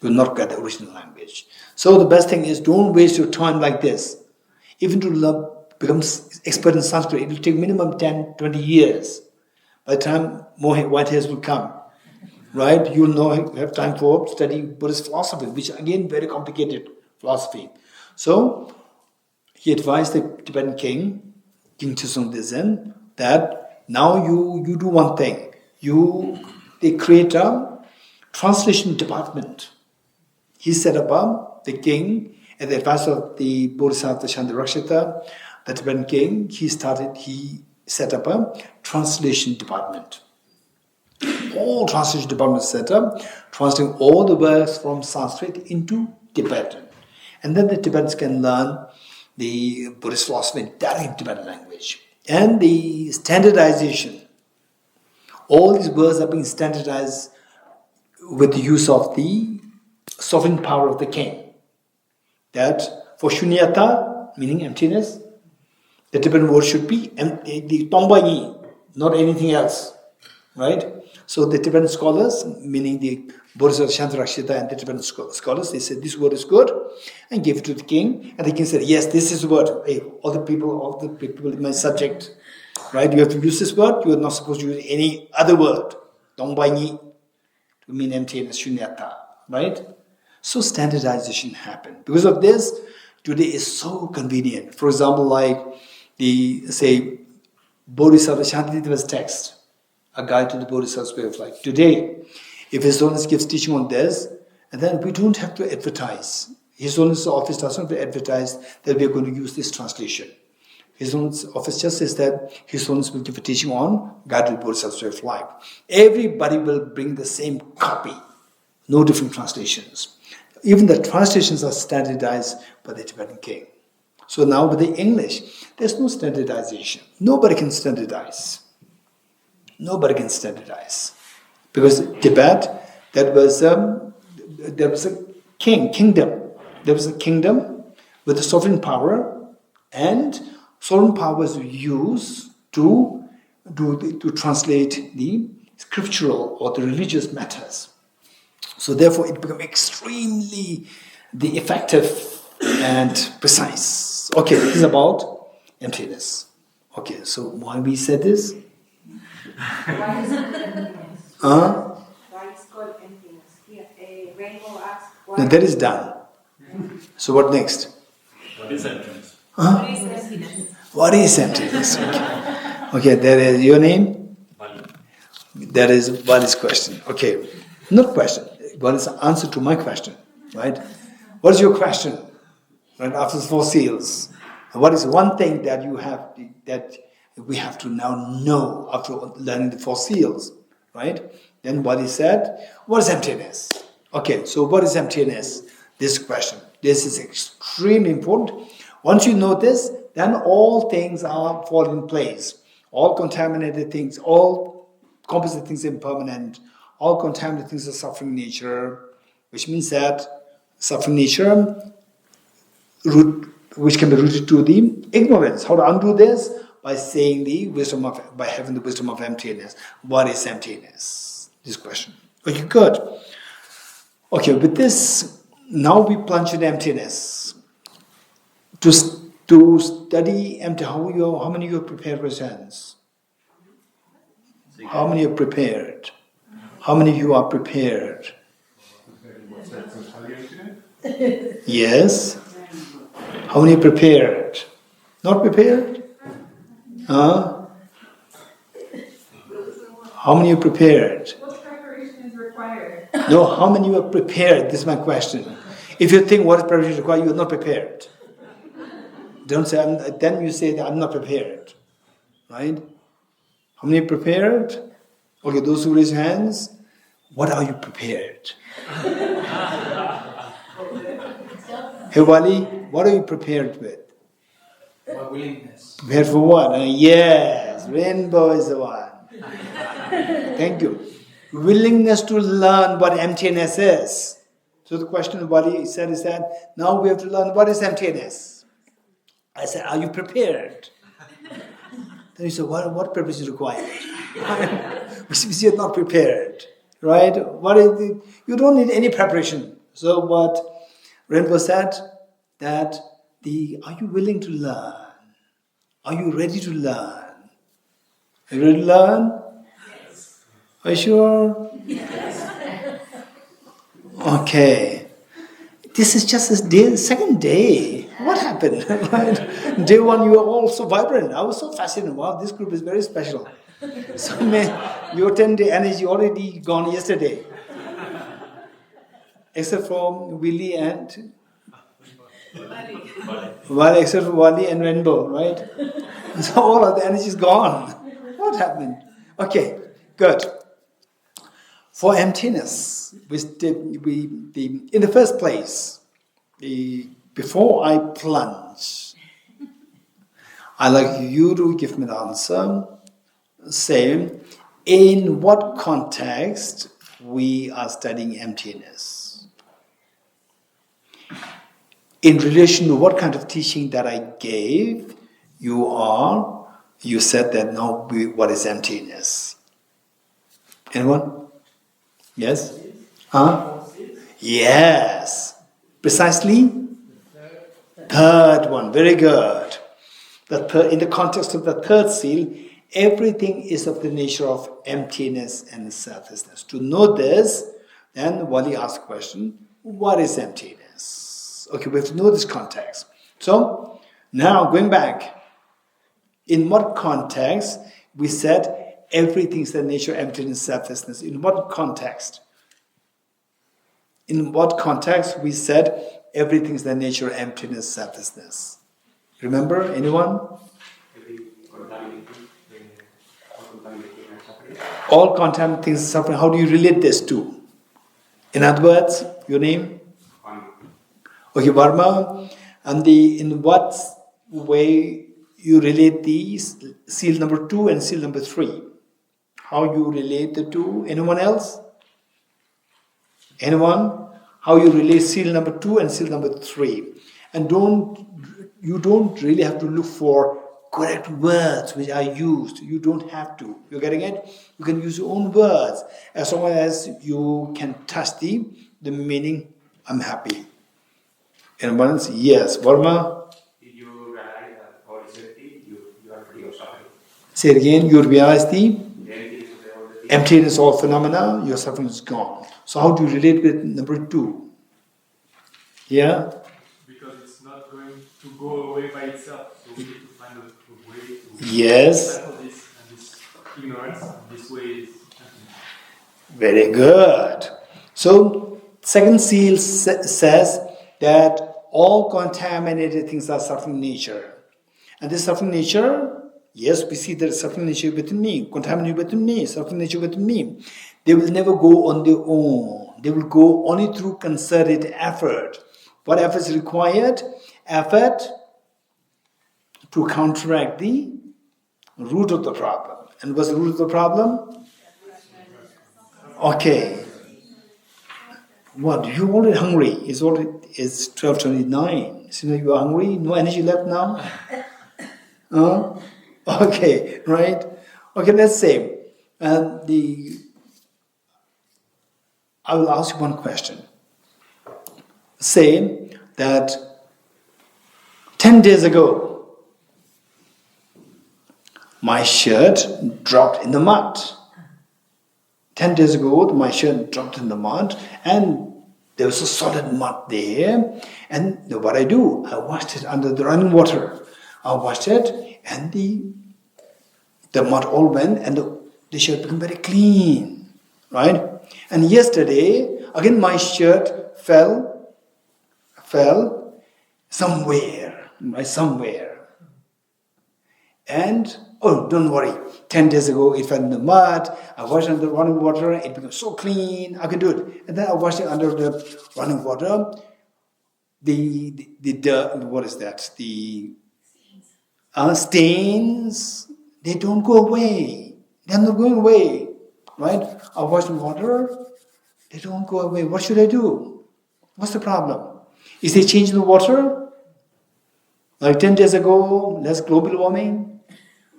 You will not get the original language. So the best thing is, don't waste your time like this. Even to become expert in Sanskrit, it will take minimum 10, 20 years. By the time more white hairs will come, right? You will have time for study Buddhist philosophy, which again, very complicated philosophy. So, he advised the Tibetan king, King Chisung Desen, that now you do one thing. They create a translation department. He set up the king, at the advice of the Bodhisattva Shantarakshita, the Tibetan king, he set up a translation department. All translation departments set up, translating all the works from Sanskrit into Tibetan. And then the Tibetans can learn the Buddhist philosophy entirely in Tibetan language. And the standardization. All these words are being standardized with the use of the sovereign power of the king. That for shunyata, meaning emptiness, the Tibetan word should be the tombayi, not anything else. Right? So the Tibetan scholars, meaning the Bodhisattva Shantarakshita and the Tibetan scholars, they said this word is good and gave it to the king. And the king said, yes, this is the word. Hey, all the people in my subject, right? You have to use this word. You are not supposed to use any other word. Tombayi, to mean emptiness, shunyata, right? So standardization happened. Because of this, today is so convenient. For example, like Bodhisattva Shantideva's text, a guide to the Bodhisattva's way of life. Today, if His Holiness gives teaching on this, and then we don't have to advertise. His Holiness' office doesn't have to advertise that we are going to use this translation. His Holiness' office just says that His Holiness will give a teaching on guide to the Bodhisattva's way of life. Everybody will bring the same copy, no different translations. Even the translations are standardized by the Tibetan king. So now with the English, there's no standardization. Nobody can standardize. Nobody can standardize. Because Tibet, there was a kingdom. There was a kingdom with a sovereign power, and sovereign power was used to translate the scriptural or the religious matters. So therefore it became extremely the effective and precise. Okay, this is about emptiness. Okay, so why we said this? Why is it emptiness? Huh? Why is called emptiness? Here, a rainbow asks why. No, that is done. So what next? What is emptiness? Huh? What is emptiness? What is emptiness? Okay, there is your name. That is what is question. Okay, not question. What is the answer to my question? Right? What is your question? Right after the 4 seals, what is one thing that you have that we have to now know after learning the 4 seals? Right? Then what he said, what is emptiness? Okay, so what is emptiness? This question. This is extremely important. Once you know this, then all things are fall in place. All contaminated things, all composite things are impermanent. All contaminated things are suffering nature, which means that suffering nature, which can be rooted to the ignorance. How to undo this? By saying by having the wisdom of emptiness. What is emptiness? This question. Okay, good. Okay, with this, now we plunge in emptiness. To study empty, how many of you have prepared presents? How many are prepared? How many of you are prepared? Yes. How many prepared? Not prepared? Huh? How many are prepared? What preparation is required? No, how many are prepared? This is my question. If you think what is preparation required, you are not prepared. Don't say, then you say that I'm not prepared. Right? How many are prepared? Okay, those who raise hands, what are you prepared? Hey Wali, what are you prepared with? My willingness. Prepared for what? Yes, rainbow is the one. Thank you. Willingness to learn what emptiness is. So the question Wali said is that now we have to learn what is emptiness. I said, are you prepared? Then he said, what preparation is required? Which means you're not prepared. Right? You don't need any preparation. So what Renpo said, that are you willing to learn? Are you ready to learn? Are you ready to learn? Yes. Are you sure? Yes. Okay. This is just the second day. What happened? Right? Day 1, you were all so vibrant. I was so fascinated. Wow, this group is very special. So your 10-day energy already gone yesterday. Except for Willie and Wali, except for Wali and Rainbow, right? So all of the energy is gone. What happened? Okay, good. For emptiness, in the first place, before I plunge, I'd like you to give me the answer. Say, in what context we are studying emptiness? In relation to what kind of teaching that I gave, you said that now what is emptiness? Anyone? Yes? Huh? Yes. Precisely? Third one. Very good. In the context of the third seal, everything is of the nature of emptiness and selflessness. To know this, then Wali asked the question, what is emptiness? Okay, we have to know this context. So, now going back, in what context we said everything is the nature of emptiness, selflessness? In what context? In what context we said everything is the nature of emptiness, selflessness? Remember, anyone? All contaminated things suffering. How do you relate this to? In other words, your name? Okay, Varma. And in what way you relate these, seal number 2 and seal number 3? How you relate the two? Anyone else? Anyone? How you relate seal number 2 and seal number 3? And you don't really have to look for correct words which are used. You don't have to. You're getting it? You can use your own words as long as you can touch the meaning. I'm happy. In abundance, yes. Varma, If you realize that all is empty, you are free of suffering. say it again. You realize the The emptiness of the all the things. emptiness of phenomena, your suffering is gone. So how do you relate with number 2? Yeah? Because it's not going to go away by itself. So we need to find a way to Yes. settle this and this ignorance. And this way is Very good. So, second seal says that all contaminated things are suffering nature. And this suffering nature, yes, we see there is suffering nature within me, contaminated within me, suffering nature within me. They will never go on their own. They will go only through concerted effort. What effort is required? Effort to counteract the root of the problem. And what's the root of the problem? Okay. What? You're already hungry. It's 12:29. So you are hungry? No energy left now? Okay, right? Okay, let's say I will ask you one question. Say that 10 days ago, my shirt dropped in the mud. 10 days ago, my shirt dropped in the mud, and there was a solid mud there. And what I do, I washed it under the running water. I washed it, and the mud all went, and the shirt became very clean, right? And yesterday, again, my shirt fell somewhere, right? Somewhere. And oh, don't worry. 10 days ago, it fell in the mud. I washed it under running water. It became so clean. I could do it. And then I washed it under the running water. What is that? The stains. They don't go away. They're not going away, right? I washed in water. They don't go away. What should I do? What's the problem? Is there change in the water? Like 10 days ago, less global warming.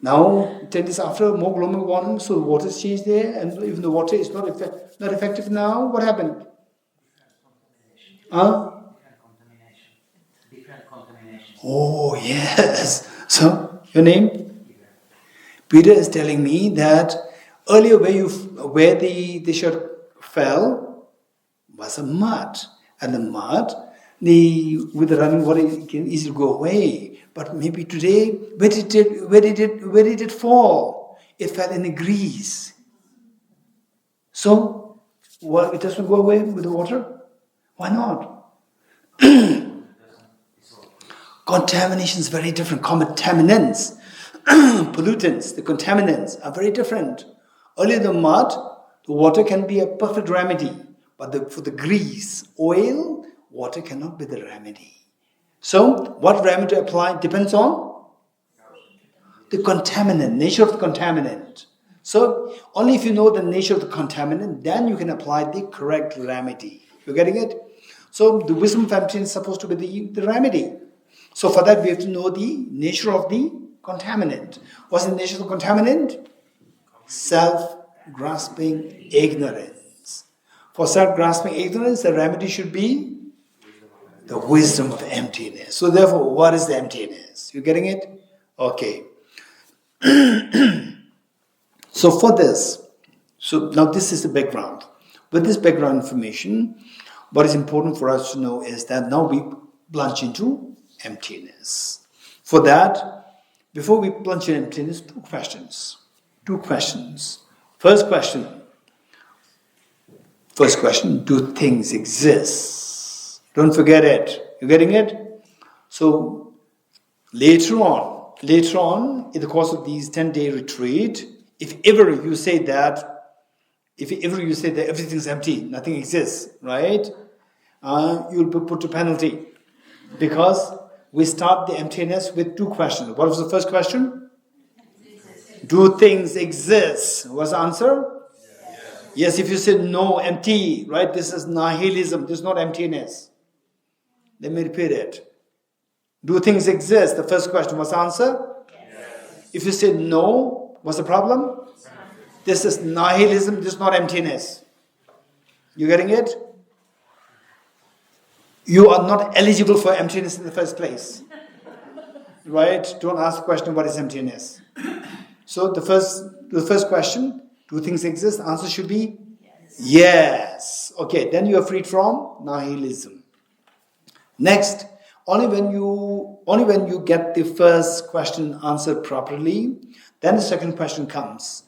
Now, 10 days after, more global warming, so the water is changed there, and even the water is not effective now. What happened? Different contamination. Oh, yes. So, your name? Peter is telling me that earlier where the shirt fell was a mud. And the mud, with the running water, it can easily go away. But maybe today, where did it fall? It fell in the grease. So, it doesn't go away with the water? Why not? Contamination is very different. Contaminants, pollutants, the contaminants are very different. Earlier the mud, the water can be a perfect remedy. But for the grease, oil, water cannot be the remedy. So, what remedy to apply depends on the contaminant, nature of the contaminant. So, only if you know the nature of the contaminant, then you can apply the correct remedy. You're getting it? So, the wisdom of emptiness is supposed to be the remedy. So, for that, we have to know the nature of the contaminant. What's the nature of the contaminant? Self-grasping ignorance. For self-grasping ignorance, the remedy should be the wisdom of emptiness. So therefore, what is the emptiness? You getting it? Okay. So for this, so now this is the background. With this background information, what is important for us to know is that now we plunge into emptiness. For that, before we plunge into emptiness, two questions. First question, do things exist? Don't forget it. You getting it? So later on, in the course of these 10-day retreat, if ever you say that everything's empty, nothing exists, right? You'll be put to penalty. Because we start the emptiness with two questions. What was the first question? Do things exist? What's the answer? Yes, if you say no, empty, right? This is nihilism. This is not emptiness. Let me repeat it. Do things exist? The first question. What's the answer? Yes. If you say no, what's the problem? This is nihilism. This is not emptiness. You getting it? you are not eligible for emptiness in the first place. Right? Don't ask the question, what is emptiness? So the first question, do things exist? Answer should be yes. Okay, then you are freed from nihilism. Next, only when you get the first question answered properly, then the second question comes.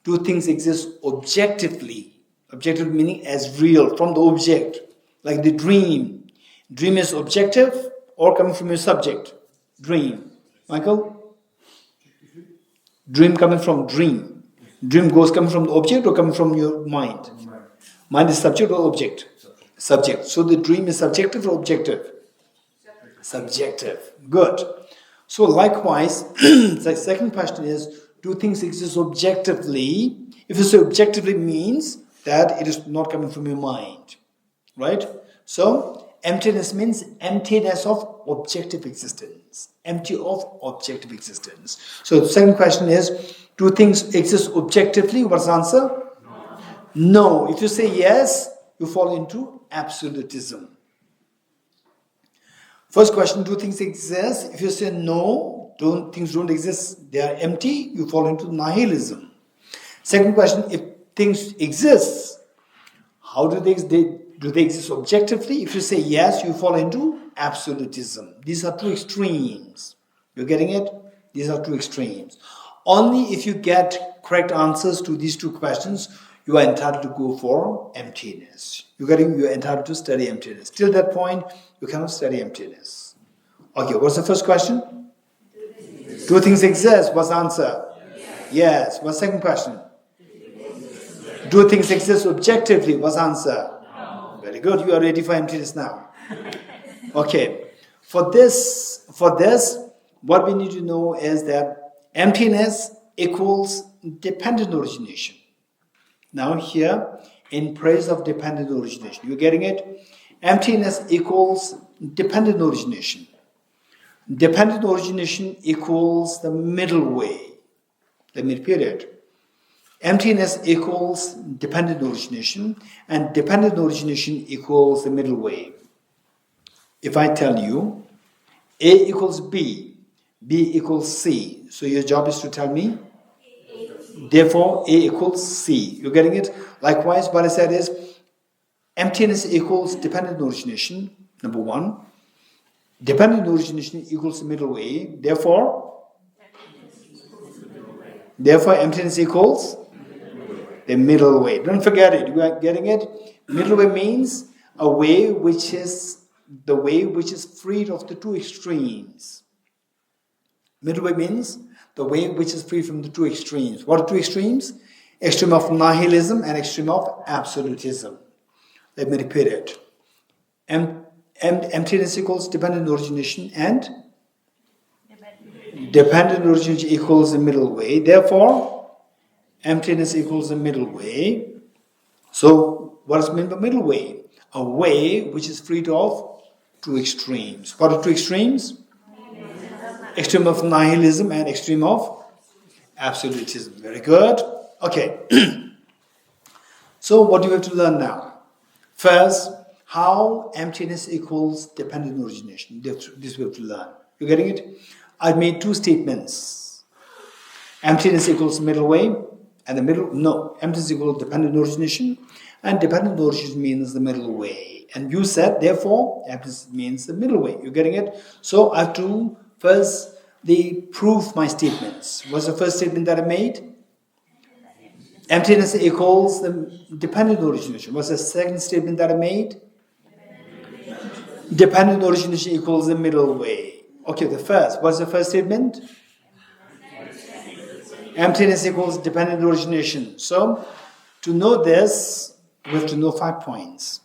Do things exist objectively? Objective meaning as real, from the object, like the dream. Dream is objective or coming from your subject? Dream. Michael? Dream coming from dream. Dream goes coming from the object or coming from your mind? Mind is subject or object? Subject. So the dream is subjective or objective? Subjective. Good. So likewise, the second question is, do things exist objectively? If you say objectively means that it is not coming from your mind. Right? So emptiness means emptiness of objective existence. Empty of objective existence. So the second question is, do things exist objectively? What's the answer? No. If you say yes, you fall into absolutism. First question, do things exist? If you say no, things don't exist, they are empty, you fall into nihilism. Second question, if things exist, how do they exist objectively? If you say yes, you fall into absolutism. These are two extremes. You're getting it? These are two extremes. Only if you get correct answers to these two questions, you are entitled to go for emptiness. You're entitled to study emptiness. Till that point, you cannot study emptiness. Okay, what's the first question? Do things exist? What's the answer? Yes. What's the second question? Do things exist objectively? What's the answer? Very good. You are ready for emptiness now. Okay. For this, what we need to know is that emptiness equals dependent origination. Now here, in praise of dependent origination, you're getting it? Emptiness equals dependent origination. Dependent origination equals the middle way. Let me repeat it. Emptiness equals dependent origination, and dependent origination equals the middle way. If I tell you A equals B, B equals C, so your job is to tell me, therefore A equals C. You're getting it? Likewise, what I said is, emptiness equals dependent origination, number one. Dependent origination equals the middle way. Therefore, emptiness equals the middle way. Don't forget it. You are getting it? Middle way means a way which is the way which is freed of the two extremes. Middle way means the way which is free from the two extremes. What are two extremes? Extreme of nihilism and extreme of absolutism. Let me repeat it. Emptiness equals dependent origination, and dependent origination equals the middle way. Therefore, emptiness equals the middle way. So, what is meant by middle way? A way which is freed of two extremes. What are two extremes? Extreme of nihilism and extreme of absolutism. Very good. Okay. So, what do you have to learn now? First, how emptiness equals dependent origination. This we have to learn. You getting it? I made two statements. Emptiness equals middle way, and emptiness equals dependent origination, and dependent origination means the middle way. And you said, therefore, emptiness means the middle way. You getting it? So I have to first prove my statements. What's the first statement that I made? Emptiness equals the dependent origination. What's the second statement that I made? Dependent origination equals the middle way. Okay, what's the first statement? Emptiness equals dependent origination. So, to know this, we have to know 5 points.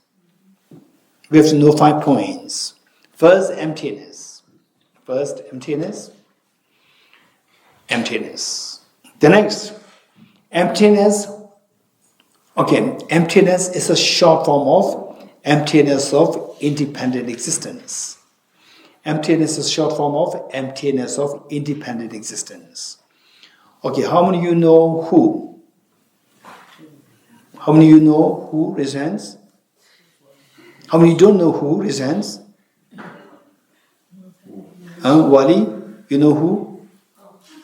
First, emptiness. Emptiness. The next, emptiness. Okay, emptiness is a short form of emptiness of independent existence. Emptiness is a short form of emptiness of independent existence. Okay, how many of you know who? How many of you know who? Raise hands. How many don't know who? Raise hands. Wali, you know who?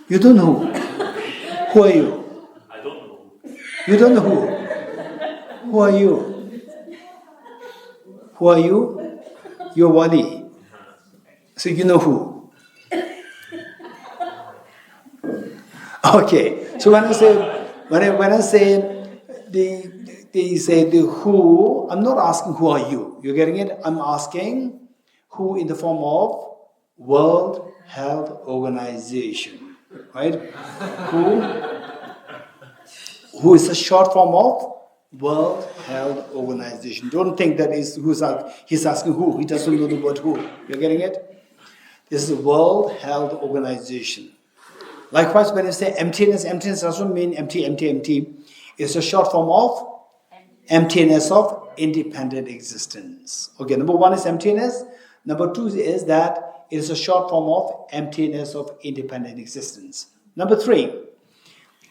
You don't know who. Who are you? I don't know. You don't know who? Who are you? Who are you? You're Wali. So you know who? Okay. So when I say they say the who, I'm not asking who are you. You're getting it? I'm asking who in the form of World Health Organization. Right? Who is a short form of World Health Organization. Don't think that he's asking who. He doesn't know the word who. You're getting it? This is the World Health Organization. Likewise, when you say emptiness doesn't mean empty. It's a short form of emptiness of independent existence. Okay, number one is emptiness. Number two is that it is a short form of emptiness of independent existence. Number three,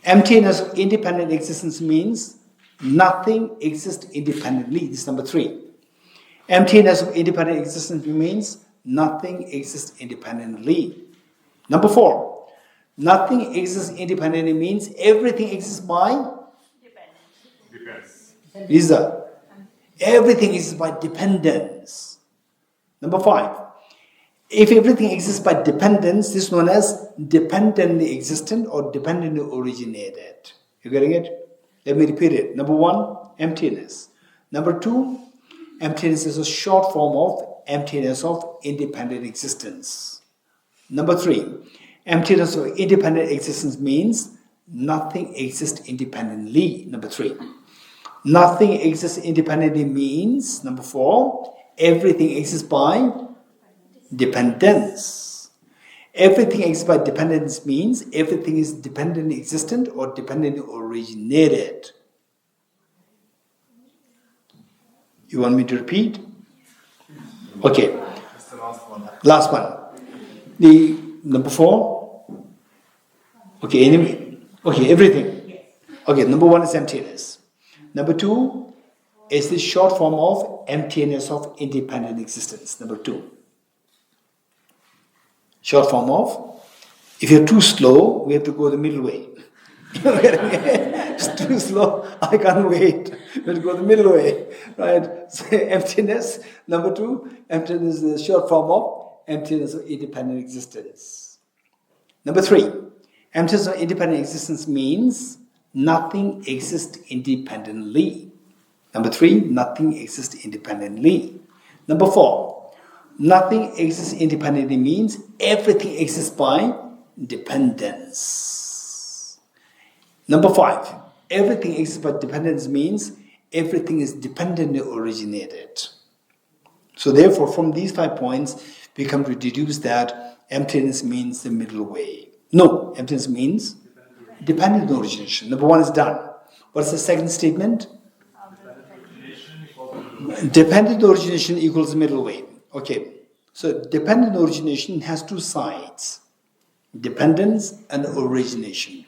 emptiness of independent existence means nothing exists independently. This is number three. Emptiness of independent existence means nothing exists independently. Number four, nothing exists independently means everything exists by Depends. Lisa. Everything exists by dependence. Number five, if everything exists by dependence, this is known as dependently existent or dependently originated. You getting it? Let me repeat it. Number one, emptiness. Number two, emptiness is a short form of emptiness of independent existence. Number three, emptiness of independent existence means nothing exists independently. Number three. Nothing exists independently means, number four, everything exists by dependence. Everything exists by dependence means everything is dependently existent or dependently originated. You want me to repeat? Okay. That's the last one. Last one. The number four. Okay, anyway. Okay, everything. Okay, number one is emptiness. Number two is the short form of emptiness of independent existence. Number two. Short form of, if you're too slow, we have to go the middle way. It's too slow, I can't wait. We have to go the middle way. Right? So emptiness. Number two, emptiness is the short form of emptiness of independent existence. Number three, emptiness of independent existence means nothing exists independently. Number three, nothing exists independently. Number four, nothing exists independently means everything exists by dependence. Number five, everything exists by dependence means everything is dependently originated. So therefore, from these 5 points, we come to deduce that emptiness means the middle way. No, emptiness means dependent origination. Number one is done. What's the second statement? Dependent origination equals middle way. Okay. So dependent origination has two sides. Dependence and origination.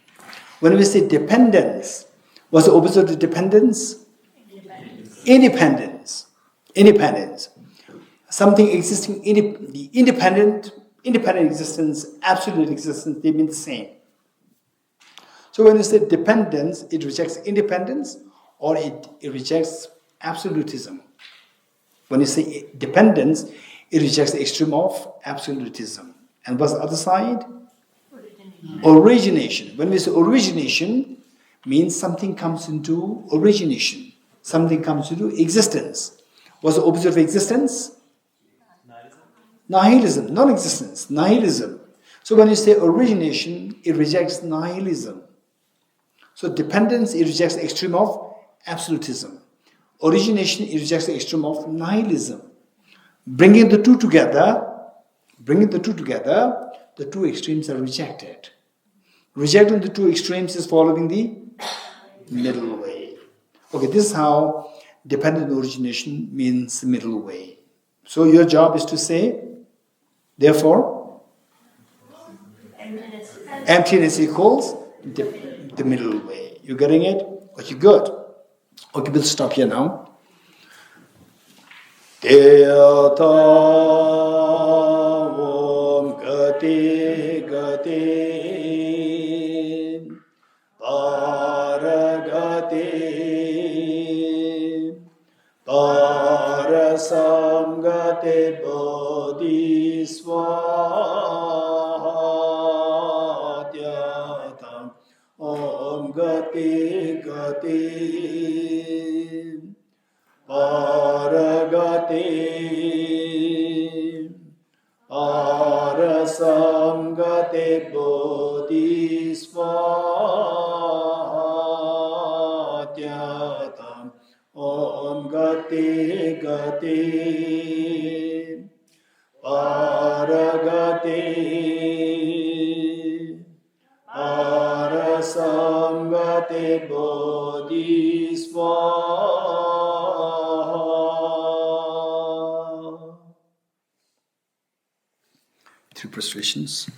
When we say dependence, what's the opposite of dependence? Independence. Independence. Something existing, the independent existence, absolute existence, they mean the same. So when you say dependence, it rejects independence or it rejects absolutism. When you say dependence, it rejects the extreme of absolutism. And what's the other side? Origination. When we say origination, means something comes into origination. Something comes into existence. What's the opposite of existence? Nihilism. Non-existence. Nihilism. So when you say origination, it rejects nihilism. So dependence, it rejects the extreme of absolutism. Origination, it rejects the extreme of nihilism. Bringing the two together, the two extremes are rejected. Rejecting the two extremes is following the middle way. Okay, this is how dependent origination means the middle way. So your job is to say, therefore, emptiness equals the middle way. You getting it? Okay, good. Okay, we'll stop here now. Yata Om Gati Gati Paragati Parasamgate Bodhisvatyatam Om Gati Gati Paragati Parasamgate Bodhisvatyatam Om Gati Gati Paragati Arasamgate Bodhisvaha. 3 prostrations.